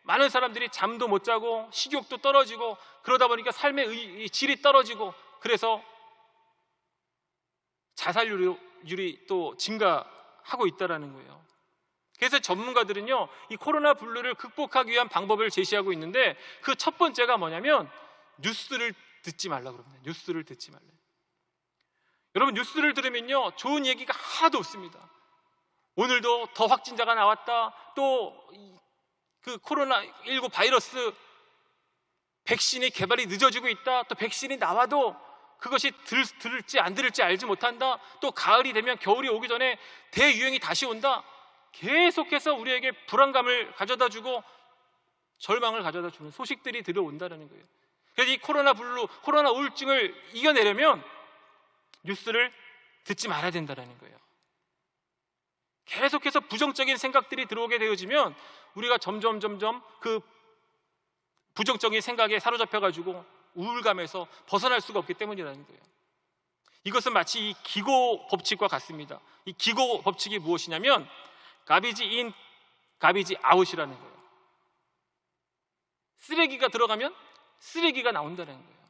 많은 사람들이 잠도 못 자고 식욕도 떨어지고 그러다 보니까 삶의 질이 떨어지고 그래서 자살률이 또 증가하고 있다는 거예요. 그래서 전문가들은요 이 코로나 블루를 극복하기 위한 방법을 제시하고 있는데 그 첫 번째가 뭐냐면 뉴스를 듣지 말라고 그럽니다. 뉴스를 듣지 말래요. 여러분, 뉴스를 들으면요 좋은 얘기가 하나도 없습니다. 오늘도 더 확진자가 나왔다, 또 그 코로나19 바이러스 백신이 개발이 늦어지고 있다, 또 백신이 나와도 그것이 들을지 안 들을지 알지 못한다, 또 가을이 되면 겨울이 오기 전에 대유행이 다시 온다. 계속해서 우리에게 불안감을 가져다주고 절망을 가져다주는 소식들이 들어온다는 거예요. 그래서 이 코로나 블루, 코로나 우울증을 이겨내려면 뉴스를 듣지 말아야 된다는 거예요. 계속해서 부정적인 생각들이 들어오게 되어지면 우리가 점점 그 부정적인 생각에 사로잡혀가지고 우울감에서 벗어날 수가 없기 때문이라는 거예요. 이것은 마치 이 기고 법칙과 같습니다. 이 기고 법칙이 무엇이냐면 가비지 인, 가비지 아웃이라는 거예요. 쓰레기가 들어가면 쓰레기가 나온다는 거예요.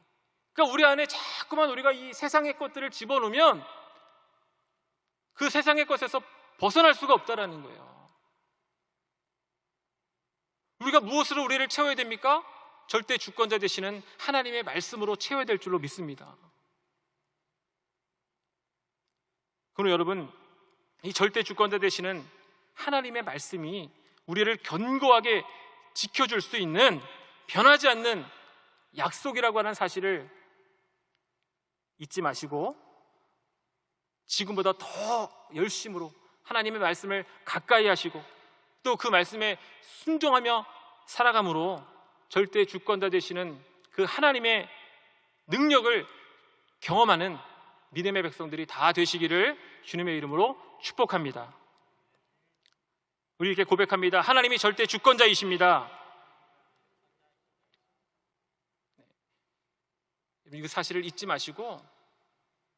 그러니까 우리 안에 자꾸만 우리가 이 세상의 것들을 집어넣으면 그 세상의 것에서 벗어날 수가 없다는 거예요. 우리가 무엇으로 우리를 채워야 됩니까? 절대 주권자 되시는 하나님의 말씀으로 채워야 될 줄로 믿습니다. 그럼 여러분, 이 절대 주권자 되시는 하나님의 말씀이 우리를 견고하게 지켜줄 수 있는 변하지 않는 약속이라고 하는 사실을 잊지 마시고 지금보다 더 열심으로 하나님의 말씀을 가까이 하시고 또 그 말씀에 순종하며 살아감으로 절대 주권자 되시는 그 하나님의 능력을 경험하는 믿음의 백성들이 다 되시기를 주님의 이름으로 축복합니다. 우리 이렇게 고백합니다. 하나님이 절대 주권자이십니다. 이 사실을 잊지 마시고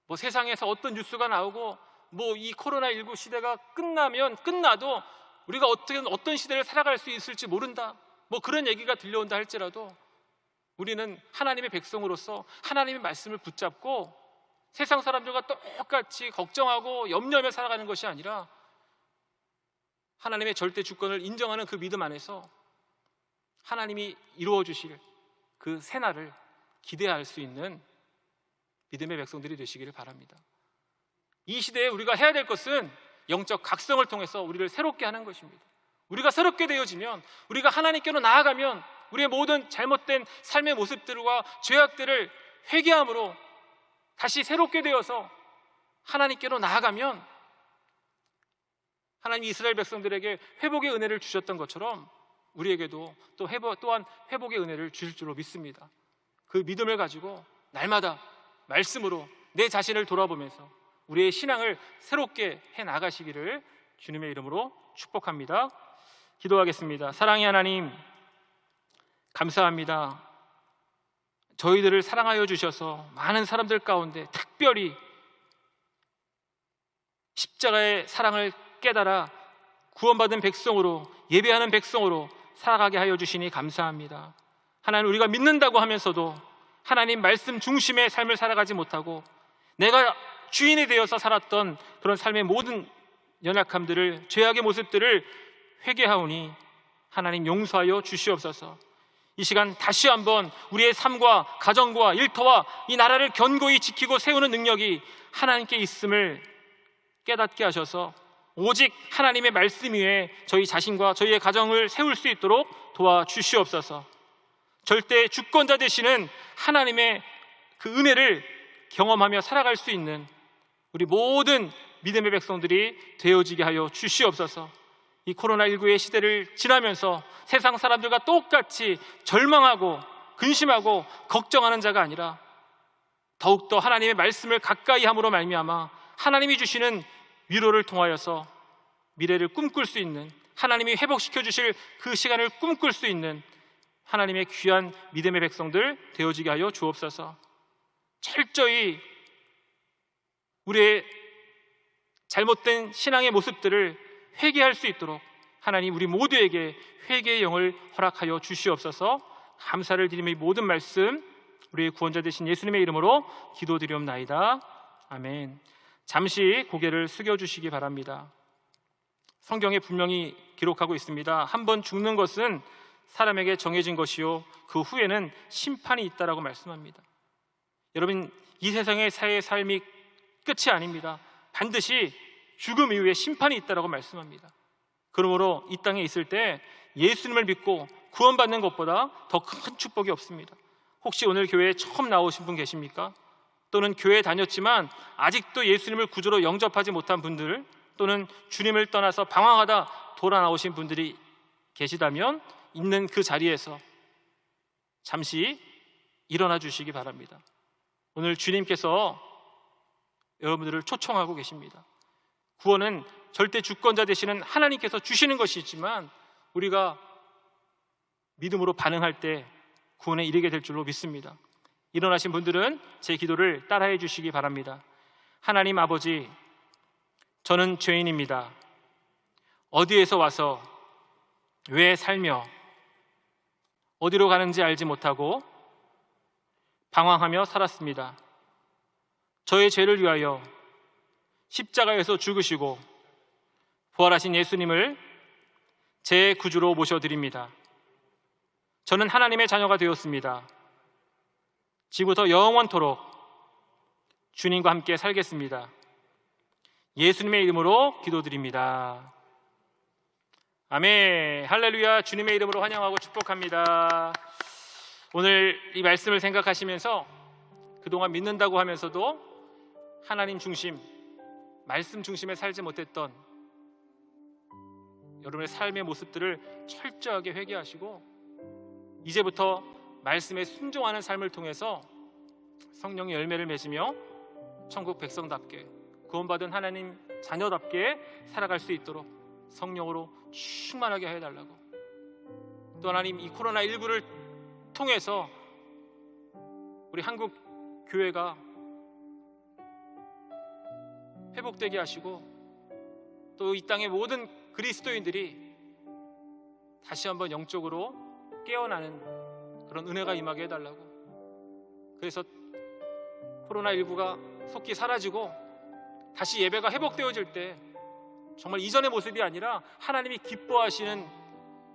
뭐 세상에서 어떤 뉴스가 나오고 뭐 이 코로나19 시대가 끝나도 우리가 어떤 시대를 살아갈 수 있을지 모른다, 뭐 그런 얘기가 들려온다 할지라도 우리는 하나님의 백성으로서 하나님의 말씀을 붙잡고 세상 사람들과 똑같이 걱정하고 염려하며 살아가는 것이 아니라 하나님의 절대 주권을 인정하는 그 믿음 안에서 하나님이 이루어 주실 그 새날을 기대할 수 있는 믿음의 백성들이 되시기를 바랍니다. 이 시대에 우리가 해야 될 것은 영적 각성을 통해서 우리를 새롭게 하는 것입니다. 우리가 새롭게 되어지면, 우리가 하나님께로 나아가면 우리의 모든 잘못된 삶의 모습들과 죄악들을 회개함으로 다시 새롭게 되어서 하나님께로 나아가면 하나님이 이스라엘 백성들에게 회복의 은혜를 주셨던 것처럼 우리에게도 또한 회복의 은혜를 주실 줄로 믿습니다. 그 믿음을 가지고 날마다 말씀으로 내 자신을 돌아보면서 우리의 신앙을 새롭게 해나가시기를 주님의 이름으로 축복합니다. 기도하겠습니다. 사랑의 하나님, 감사합니다. 저희들을 사랑하여 주셔서 많은 사람들 가운데 특별히 십자가의 사랑을 깨달아 구원받은 백성으로, 예배하는 백성으로 살아가게 하여 주시니 감사합니다. 하나님, 우리가 믿는다고 하면서도 하나님 말씀 중심의 삶을 살아가지 못하고 내가 주인이 되어서 살았던 그런 삶의 모든 연약함들을, 죄악의 모습들을 회개하오니 하나님 용서하여 주시옵소서. 이 시간 다시 한번 우리의 삶과 가정과 일터와 이 나라를 견고히 지키고 세우는 능력이 하나님께 있음을 깨닫게 하셔서 오직 하나님의 말씀 위에 저희 자신과 저희의 가정을 세울 수 있도록 도와주시옵소서. 절대 주권자 되시는 하나님의 그 은혜를 경험하며 살아갈 수 있는 우리 모든 믿음의 백성들이 되어지게 하여 주시옵소서. 이 코로나19의 시대를 지나면서 세상 사람들과 똑같이 절망하고 근심하고 걱정하는 자가 아니라 더욱더 하나님의 말씀을 가까이 함으로 말미암아 하나님이 주시는 위로를 통하여서 미래를 꿈꿀 수 있는, 하나님이 회복시켜 주실 그 시간을 꿈꿀 수 있는 하나님의 귀한 믿음의 백성들 되어지게 하여 주옵소서. 철저히 우리의 잘못된 신앙의 모습들을 회개할 수 있도록 하나님 우리 모두에게 회개의 영을 허락하여 주시옵소서. 감사를 드리며 이 모든 말씀 우리의 구원자 되신 예수님의 이름으로 기도드리옵나이다. 아멘. 잠시 고개를 숙여주시기 바랍니다. 성경에 분명히 기록하고 있습니다. 한 번 죽는 것은 사람에게 정해진 것이요 그 후에는 심판이 있다라고 말씀합니다. 여러분, 이 세상의 삶이 끝이 아닙니다. 반드시 죽음 이후에 심판이 있다라고 말씀합니다. 그러므로 이 땅에 있을 때 예수님을 믿고 구원받는 것보다 더 큰 축복이 없습니다. 혹시 오늘 교회에 처음 나오신 분 계십니까? 또는 교회에 다녔지만 아직도 예수님을 구주로 영접하지 못한 분들, 또는 주님을 떠나서 방황하다 돌아 나오신 분들이 계시다면 있는 그 자리에서 잠시 일어나 주시기 바랍니다. 오늘 주님께서 여러분들을 초청하고 계십니다. 구원은 절대 주권자 되시는 하나님께서 주시는 것이지만 우리가 믿음으로 반응할 때 구원에 이르게 될 줄로 믿습니다. 일어나신 분들은 제 기도를 따라해 주시기 바랍니다. 하나님 아버지, 저는 죄인입니다. 어디에서 와서 왜 살며 어디로 가는지 알지 못하고 방황하며 살았습니다. 저의 죄를 위하여 십자가에서 죽으시고 부활하신 예수님을 제 구주로 모셔드립니다. 저는 하나님의 자녀가 되었습니다. 지금부터 영원토록 주님과 함께 살겠습니다. 예수님의 이름으로 기도드립니다. 아멘. 할렐루야. 주님의 이름으로 환영하고 축복합니다. 오늘 이 말씀을 생각하시면서 그동안 믿는다고 하면서도 하나님 중심, 말씀 중심에 살지 못했던 여러분의 삶의 모습들을 철저하게 회개하시고 이제부터 말씀에 순종하는 삶을 통해서 성령의 열매를 맺으며 천국 백성답게 구원받은 하나님 자녀답게 살아갈 수 있도록 성령으로 충만하게 해달라고, 또 하나님 이 코로나19를 통해서 우리 한국 교회가 회복되게 하시고 또 이 땅의 모든 그리스도인들이 다시 한번 영적으로 깨어나는 그런 은혜가 임하게 해달라고. 그래서 코로나19가 속히 사라지고 다시 예배가 회복되어질 때 정말 이전의 모습이 아니라 하나님이 기뻐하시는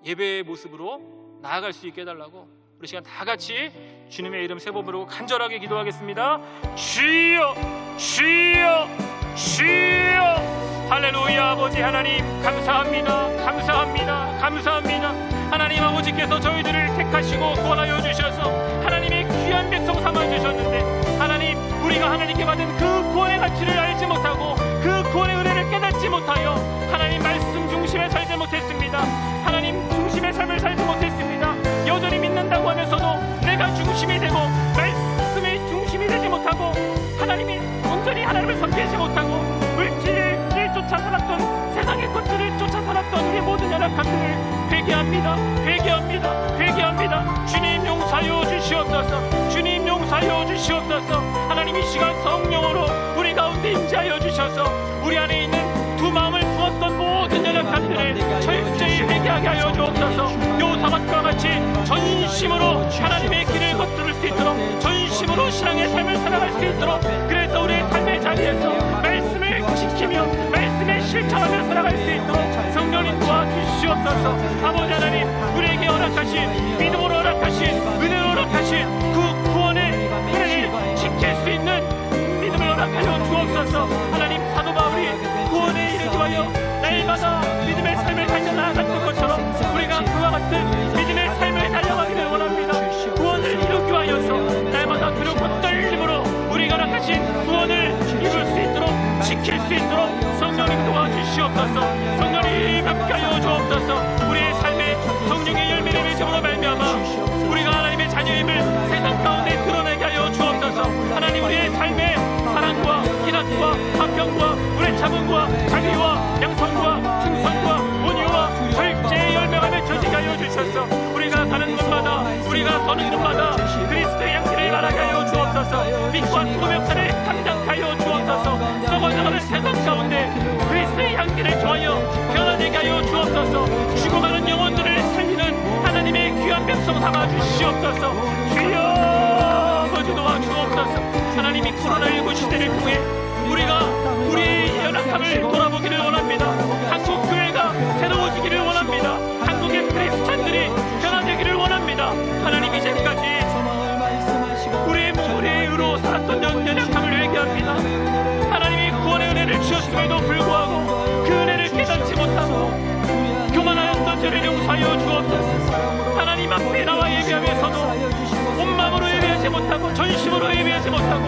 예배의 모습으로 나아갈 수 있게 해달라고 우리 시간 다 같이 주님의 이름 세 번 부르고 간절하게 기도하겠습니다. 주여, 주여, 주여. 할렐루야. 아버지 하나님 감사합니다. 감사합니다. 감사합니다. 하나님 아버지께서 저희들을 택하시고 구원하여 주셔서 하나님의 귀한 백성 삼아주셨는데, 하나님 우리가 하나님께 받은 그 구원의 가치를 알지 못하고 그 구원의 은혜를 깨닫지 못하여 하나님 말씀 중심에 살지 못했습니다. 하나님 중심의 삶을 살지 못했습니다. 여전히 믿는다고 하면서도 내가 중심이 되고 말씀의 중심이 되지 못하고 하나님이 온전히 하나님을 섬기지 못하고 물질을 쫓아 살았던, 세상의 것들을 쫓아 살았던 우리 모든 연약함들을 회개합니다. 회개합니다. 회개합니다. 주님 용서하여 주시옵소서. 주님 용서하여 주시옵소서. 하나님 이 시간 성령으로 우리 가운데 임재하여 주셔서 우리 안에 있는 두 마음을 부었던 모든 연약함들을 철저히 회개하게 하여 주옵소서. 요사밭과 같이 전심으로 하나님의 길을 걷뚫을 수 있도록, 전심으로 신앙의 삶을 살아갈 수 있도록, 그래서 우리의 삶의 자리에서 말씀을 지키며 말씀에 실천하며 살아갈 수 있도록 성령님 도와주시옵소서. 아버지 하나님 우리에게 허락하신, 믿음으로 허락하신, 은혜로 허락하신 그 구원의 은혜를 지킬 수 있는 믿음을 허락하여 주옵소서. 하나님 사도 바울이 구원에 이르기 위하여 날마다 믿음의 삶을 달려나갔던 것처럼 우리가 그와 같은 믿음의 삶을 달려가기를 원합니다. 구원을 이루기 위하여서 날마다 두렵고 떨림으로 우리가 허락하신 구원을 이룰 수 있도록, 지킬 수 있도록 성령님 도와주시옵소서. 성령님 함께하여 주옵소서. 우리의 삶에 성령의 열매를 맺음으로 말미암아 우리가 하나님의 자녀임을 세상 가운데 드러내게 하여 주옵소서. 하나님 우리의 삶에 사랑과 희락과 화평과 우리의 참음과 자비와 양성과 충성과 온유와 절제의 열매가 맺혀지게 하여 주셔서 우리가 가는 곳마다, 우리가 서는 곳마다 그리스도의 양식을 말하게 하여 주옵소서. 빛과 소금의 역사를 감당케 하여 주옵소서. 썩어져가는 세상 가운데 그리스도의 향기를 좋아하여 변화되게 하여 주옵소서. 죽어가는 영혼들을 살리는 하나님의 귀한 백성 삼아 주시옵소서. 주여 아버지 도와주옵소서. 하나님이 코로나19 시대를 통해 우리가 우리의 연약함을 돌아보기를 원합니다. 한국 교회가 새로워지기를 원합니다. 한국의 크리스찬들이 변화되기를 원합니다. 하나님 이제까지 우리의 몸의 의로 살았던 연약함을 회개합니다. 하나님이 구원의 은혜를 주셨음에도 불구하고 그 은혜를 깨닫지 못하고 교만하였던 죄를 용서하여 주옵소서. 하나님 앞에 나와 예배하면서도 온 마음으로 예배하지 못하고 전심으로 예배하지 못하고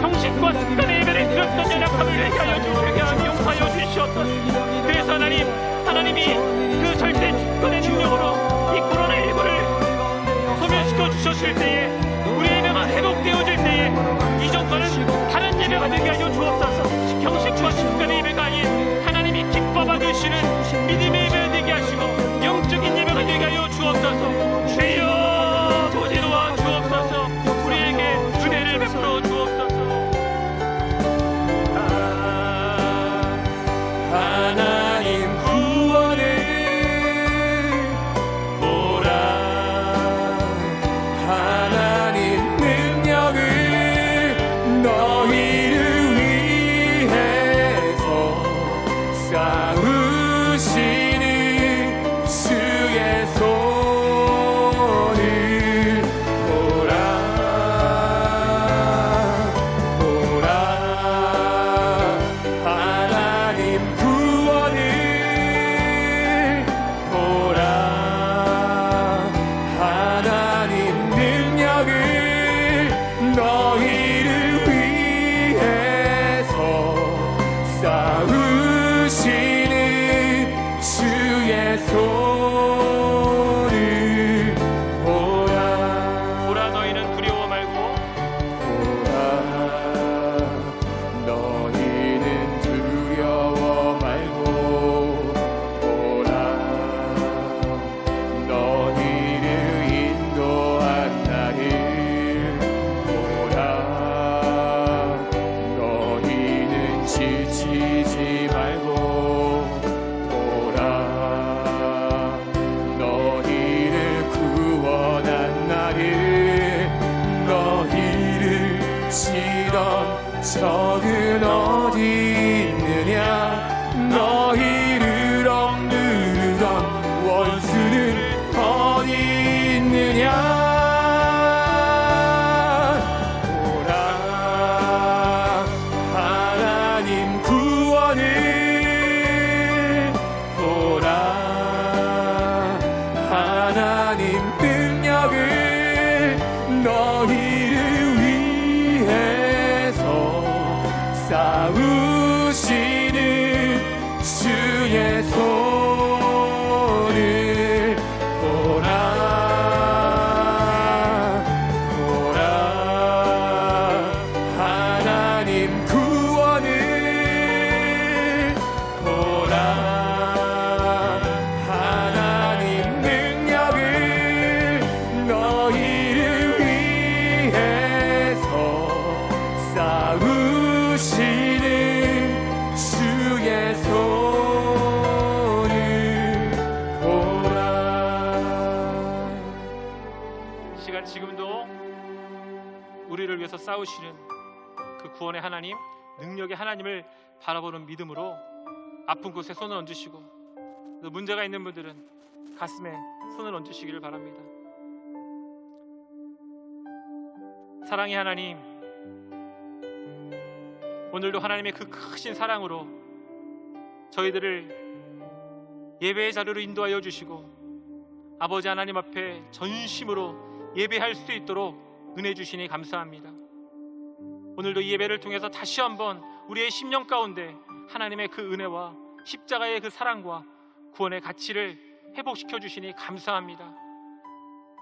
형식과 습관의 예배를 드렸던 연약함을 회개하여 주시게 용서하여 주시옵소서. 그래서 하나님이 그 절대 주권의 능력으로 이 코로나19를 소멸시켜 주셨을 때에 우리의 예배가 회복되어질 때에 이전과는 다른 예배가 되게 하여 주옵소서. 형식과 습관의 예배가 아닌 하나님이 기뻐 받으시는 믿음의 예배가 되게 하시고 영적인 예배가 되게 하여 주옵소서. 주여 도지 도와 주옵소서. 우리에게 은혜를 베풀어 주옵소서. 하나님 구원을 보라. 하나님 능력을 너희를 위해서 쌓으시는 주의 손을 보라. 보라. 하나님 구원을 보라. 하나님 능력을 너희를 위해서 쌓으시는 주의 손을 보라. 보라 너희는 두려워 말고 보라. 너희는 두려워 말고 보라. 너희를 인도한 나를 보라. 너희는 지치지 말고 보라. 너희를 구원한 나를 너희를 치던 적은 어디 있느냐. 너희를 억누르던 원수는 어디 있느냐. 보라. 하나님 구원을 보라. 하나님 능력을 너희를 위해서 쌓으시는 주의 손을 보라. 보라. 하나님 구원을 보라. 하나님 능력을 너희를 위해서 쌓으시는 주의 손을 보라. 시간 지금도 우리를 위해서 싸우시는 그 구원의 하나님, 능력의 하나님을 바라보는 믿음으로 아픈 곳에 손을 얹으시고 또 문제가 있는 분들은 가슴에 손을 얹으시기를 바랍니다. 사랑의 하나님, 오늘도 하나님의 그 크신 사랑으로 저희들을 예배의 자리로 인도하여 주시고 아버지 하나님 앞에 전심으로 예배할 수 있도록 은혜 주시니 감사합니다. 오늘도 이 예배를 통해서 다시 한번 우리의 심령 가운데 하나님의 그 은혜와 십자가의 그 사랑과 구원의 가치를 회복시켜 주시니 감사합니다.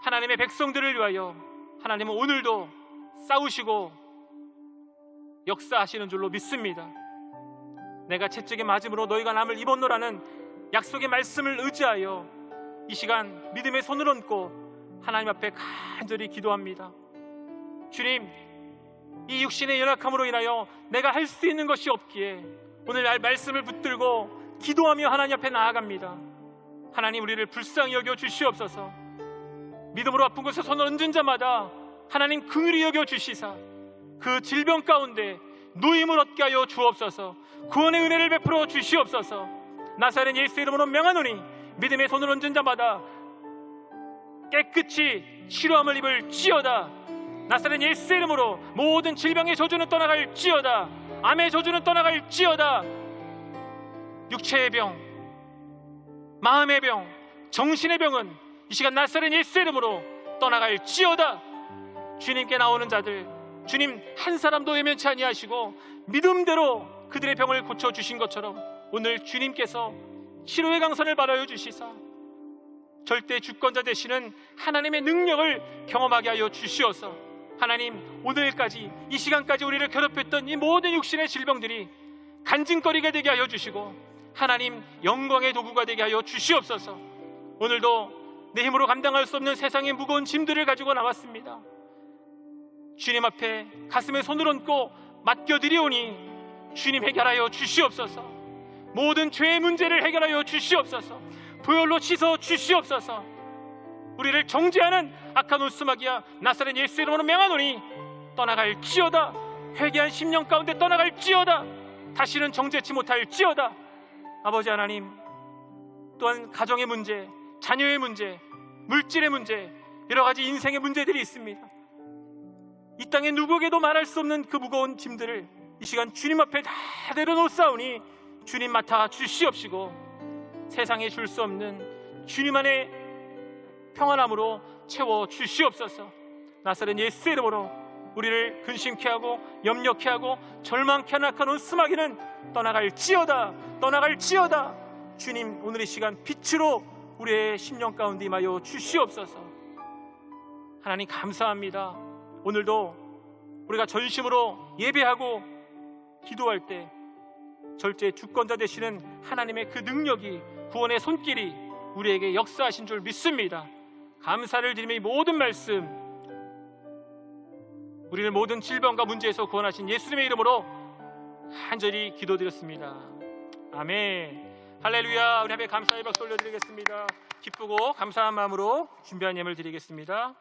하나님의 백성들을 위하여 하나님은 오늘도 싸우시고 역사하시는 줄로 믿습니다. 내가 채찍에 맞음으로 너희가 남을 입었노라는 약속의 말씀을 의지하여 이 시간 믿음의 손을 얹고 하나님 앞에 간절히 기도합니다. 주님, 이 육신의 연약함으로 인하여 내가 할 수 있는 것이 없기에 오늘 날 말씀을 붙들고 기도하며 하나님 앞에 나아갑니다. 하나님, 우리를 불쌍히 여겨 주시옵소서. 믿음으로 아픈 곳에 손을 얹은 자마다 하나님 긍휼히 여겨 주시사 그 질병 가운데 누임을 얻게 하여 주옵소서. 구원의 은혜를 베풀어 주시옵소서. 나사렛 예수 이름으로 명하노니 믿음의 손을 얹은 자마다 깨끗이 치료함을 입을지어다. 나사렛 예수 이름으로 모든 질병의 저주는 떠나갈지어다. 암의 저주는 떠나갈지어다. 육체의 병, 마음의 병, 정신의 병은 이 시간 나사렛 예수 이름으로 떠나갈지어다. 주님께 나오는 자들, 주님 한 사람도 외면치 아니하시고 믿음대로 그들의 병을 고쳐주신 것처럼 오늘 주님께서 치료의 강선을 받아여 주시사 절대 주권자 되시는 하나님의 능력을 경험하게 하여 주시어서 하나님, 오늘까지 이 시간까지 우리를 괴롭혔던 이 모든 육신의 질병들이 간증거리가 되게 하여 주시고 하나님 영광의 도구가 되게 하여 주시옵소서. 오늘도 내 힘으로 감당할 수 없는 세상의 무거운 짐들을 가지고 나왔습니다. 주님 앞에 가슴에 손을 얹고 맡겨드리오니 주님 해결하여 주시옵소서. 모든 죄의 문제를 해결하여 주시옵소서. 보혈로 씻어 주시옵소서. 우리를 정죄하는 악한 온수마귀야 나사렛 예수 이름으로 명하노니 떠나갈지어다. 회개한 심령 가운데 떠나갈지어다. 다시는 정죄치 못할지어다. 아버지 하나님, 또한 가정의 문제, 자녀의 문제, 물질의 문제, 여러 가지 인생의 문제들이 있습니다. 이 땅에 누구에게도 말할 수 없는 그 무거운 짐들을 이 시간 주님 앞에 다 내려놓사오니 주님 맡아 주시옵시고 세상에 줄 수 없는 주님 안의 평안함으로 채워 주시옵소서. 나사렛 예수 이름으로 우리를 근심케 하고 염려케 하고 절망케 하는 악한 온수마귀는 떠나갈지어다. 떠나갈지어다. 주님, 오늘 이 시간 빛으로 우리의 심령 가운데 임하여 주시옵소서. 하나님 감사합니다. 오늘도 우리가 전심으로 예배하고 기도할 때 절대 주권자 되시는 하나님의 그 능력이, 구원의 손길이 우리에게 역사하신 줄 믿습니다. 감사를 드리며 이 모든 말씀, 우리를 모든 질병과 문제에서 구원하신 예수님의 이름으로 간절히 기도드렸습니다. 아멘. 할렐루야. 우리 함께 감사의 박수 올려드리겠습니다. 기쁘고 감사한 마음으로 준비한 예물 드리겠습니다.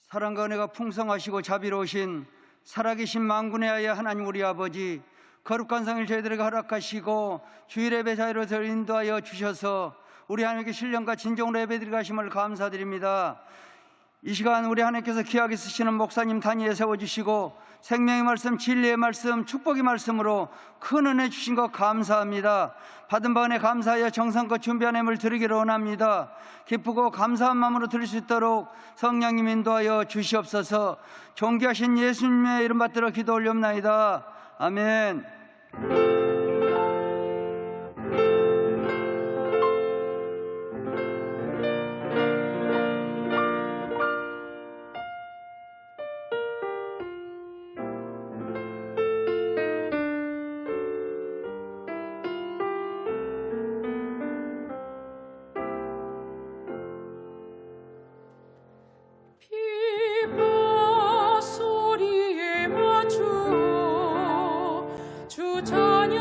사랑과 은혜가 풍성하시고 자비로우신 살아계신 만군의 아야 하나님 우리 아버지, 거룩한 성일 저희들에게 허락하시고 주일 예배 자유로 저를 인도하여 주셔서 우리 하나님께 신령과 진정으로 예배드리게 하심을 감사드립니다. 이 시간 우리 하나님께서 귀하게 쓰시는 목사님 단위에 세워주시고 생명의 말씀, 진리의 말씀, 축복의 말씀으로 큰 은혜 주신 것 감사합니다. 받은 바 은혜 감사하여 정성껏 준비한 예물 드리기를 원합니다. 기쁘고 감사한 마음으로 드릴 수 있도록 성령님 인도하여 주시옵소서. 존귀하신 예수님의 이름 받들어 기도 올렵나이다. 아멘. 비바 소리에 맞추어 주 찬양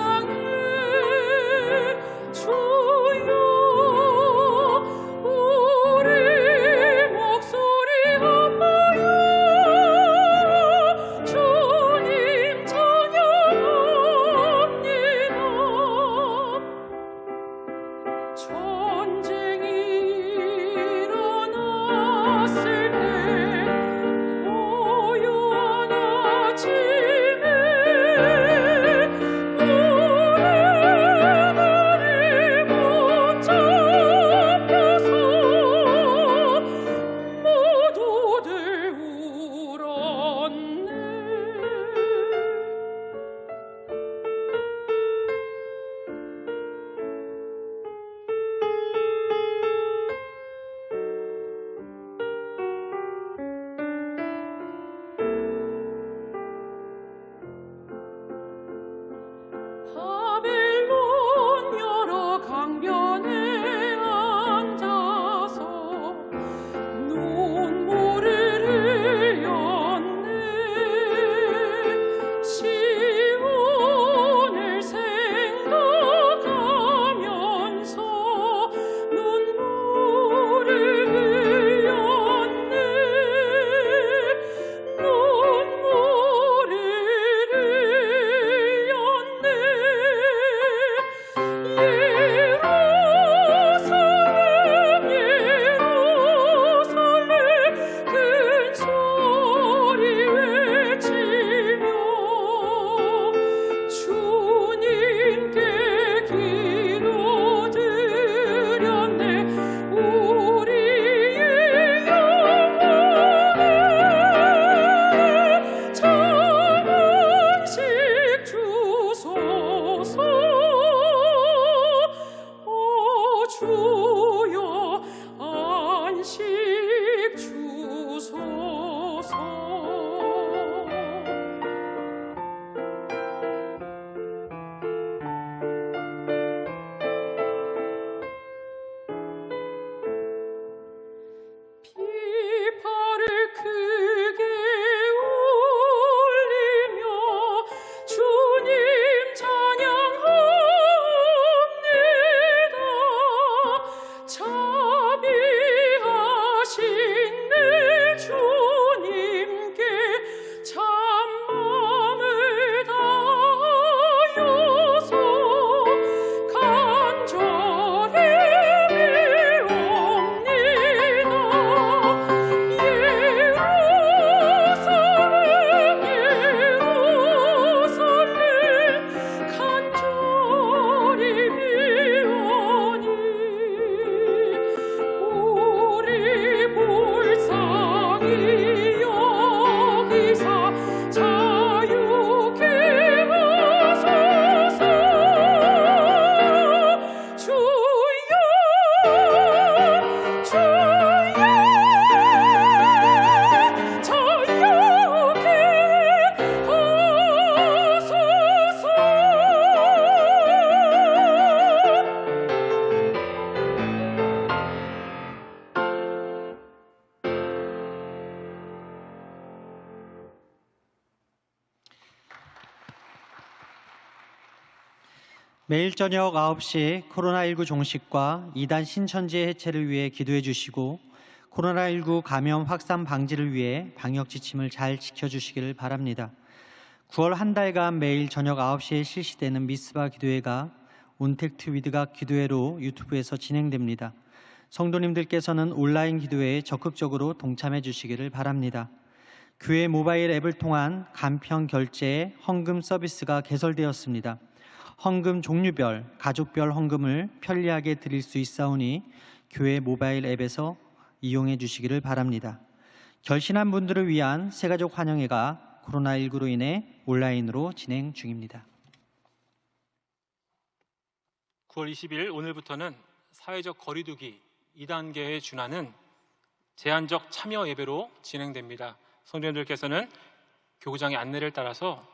매일 저녁 9시 코로나19 종식과 이단 신천지의 해체를 위해 기도해 주시고 코로나19 감염 확산 방지를 위해 방역 지침을 잘 지켜주시기를 바랍니다. 9월 한 달간 매일 저녁 9시에 실시되는 미스바 기도회가 온택트 위드가 기도회로 유튜브에서 진행됩니다. 성도님들께서는 온라인 기도회에 적극적으로 동참해 주시기를 바랍니다. 교회 모바일 앱을 통한 간편 결제 헌금 서비스가 개설되었습니다. 헌금 종류별, 가족별 헌금을 편리하게 드릴 수 있사오니 교회 모바일 앱에서 이용해 주시기를 바랍니다. 결신한 분들을 위한 새가족 환영회가 코로나19로 인해 온라인으로 진행 중입니다. 9월 20일 오늘부터는 사회적 거리두기 2단계에 준하는 제한적 참여 예배로 진행됩니다. 성도님들께서는 교구장의 안내를 따라서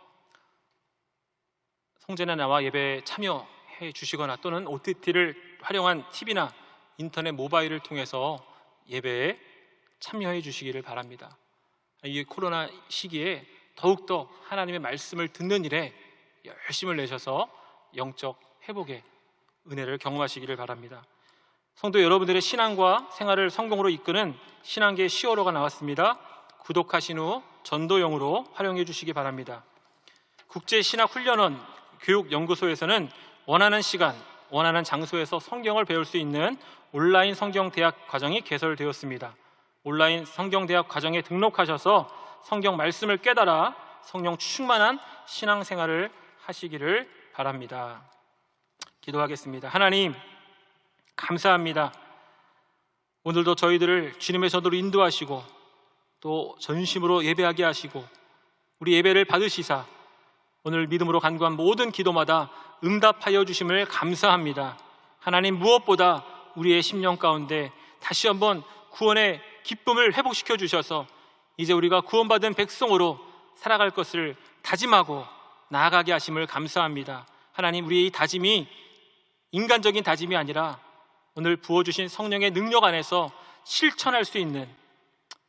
성전에 나와 예배에 참여해 주시거나 또는 OTT를 활용한 TV나 인터넷 모바일을 통해서 예배에 참여해 주시기를 바랍니다. 이 코로나 시기에 더욱더 하나님의 말씀을 듣는 일에 열심을 내셔서 영적 회복의 은혜를 경험하시기를 바랍니다. 성도 여러분들의 신앙과 생활을 성공으로 이끄는 신앙계 시어로가 나왔습니다. 구독하신 후 전도용으로 활용해 주시기 바랍니다. 국제신학훈련원 교육연구소에서는 원하는 시간, 원하는 장소에서 성경을 배울 수 있는 온라인 성경대학 과정이 개설되었습니다. 온라인 성경대학 과정에 등록하셔서 성경 말씀을 깨달아 성령 충만한 신앙생활을 하시기를 바랍니다. 기도하겠습니다. 하나님, 감사합니다. 오늘도 저희들을 주님의 전도로 인도하시고 또 전심으로 예배하게 하시고 우리 예배를 받으시사 오늘 믿음으로 간구한 모든 기도마다 응답하여 주심을 감사합니다. 하나님, 무엇보다 우리의 심령 가운데 다시 한번 구원의 기쁨을 회복시켜 주셔서 이제 우리가 구원받은 백성으로 살아갈 것을 다짐하고 나아가게 하심을 감사합니다. 하나님, 우리의 이 다짐이 인간적인 다짐이 아니라 오늘 부어주신 성령의 능력 안에서 실천할 수 있는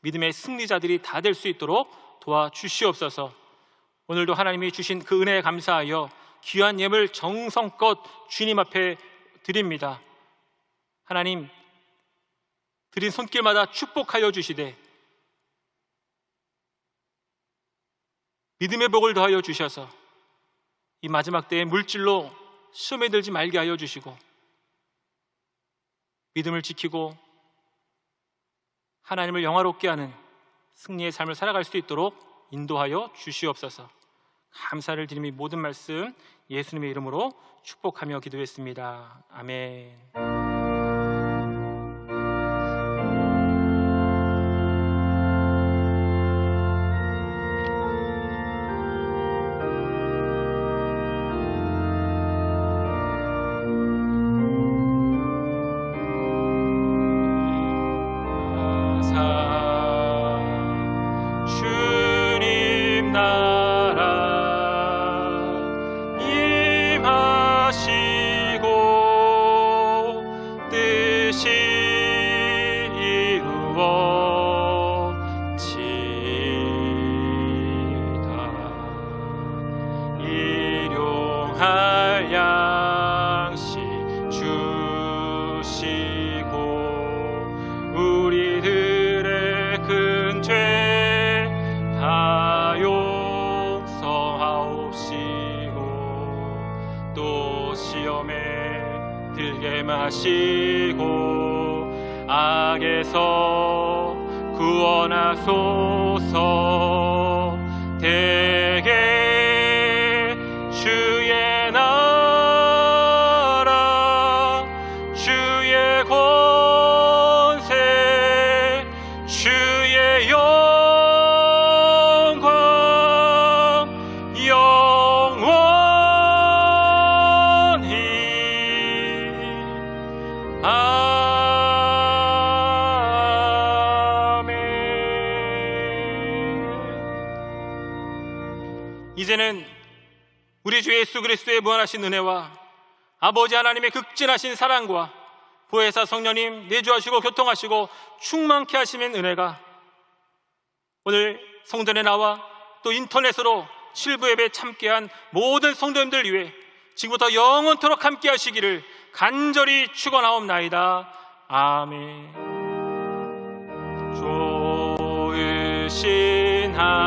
믿음의 승리자들이 다 될 수 있도록 도와주시옵소서. 오늘도 하나님이 주신 그 은혜에 감사하여 귀한 예물 정성껏 주님 앞에 드립니다. 하나님, 드린 손길마다 축복하여 주시되 믿음의 복을 더하여 주셔서 이 마지막 때에 물질로 시험에 들지 말게 하여 주시고 믿음을 지키고 하나님을 영화롭게 하는 승리의 삶을 살아갈 수 있도록 인도하여 주시옵소서. 감사를 드리며 모든 말씀 예수님의 이름으로 축복하며 기도했습니다. 아멘. 주님 나라 임하시고 뜻이 이루어지다. 일용할 양식 주시고 우리들의 큰 죄 다 용서하옵시고 또 시험에 들게 마시고 악에서 구원하소서. 대개 주의 나라 주의 권세 주의 영광 영원히 아멘. 이제는 우리 주 예수 그리스도의 무한하신 은혜와 아버지 하나님의 극진하신 사랑과 보혜사 성령님 내주하시고 교통하시고 충만케 하시는 은혜가 오늘 성전에 나와 또 인터넷으로 실부 예배 참께한 모든 성도님들 위해 지금부터 영원토록 함께 하시기를 간절히 축원하옵나이다. 아멘. 좋으신 하나님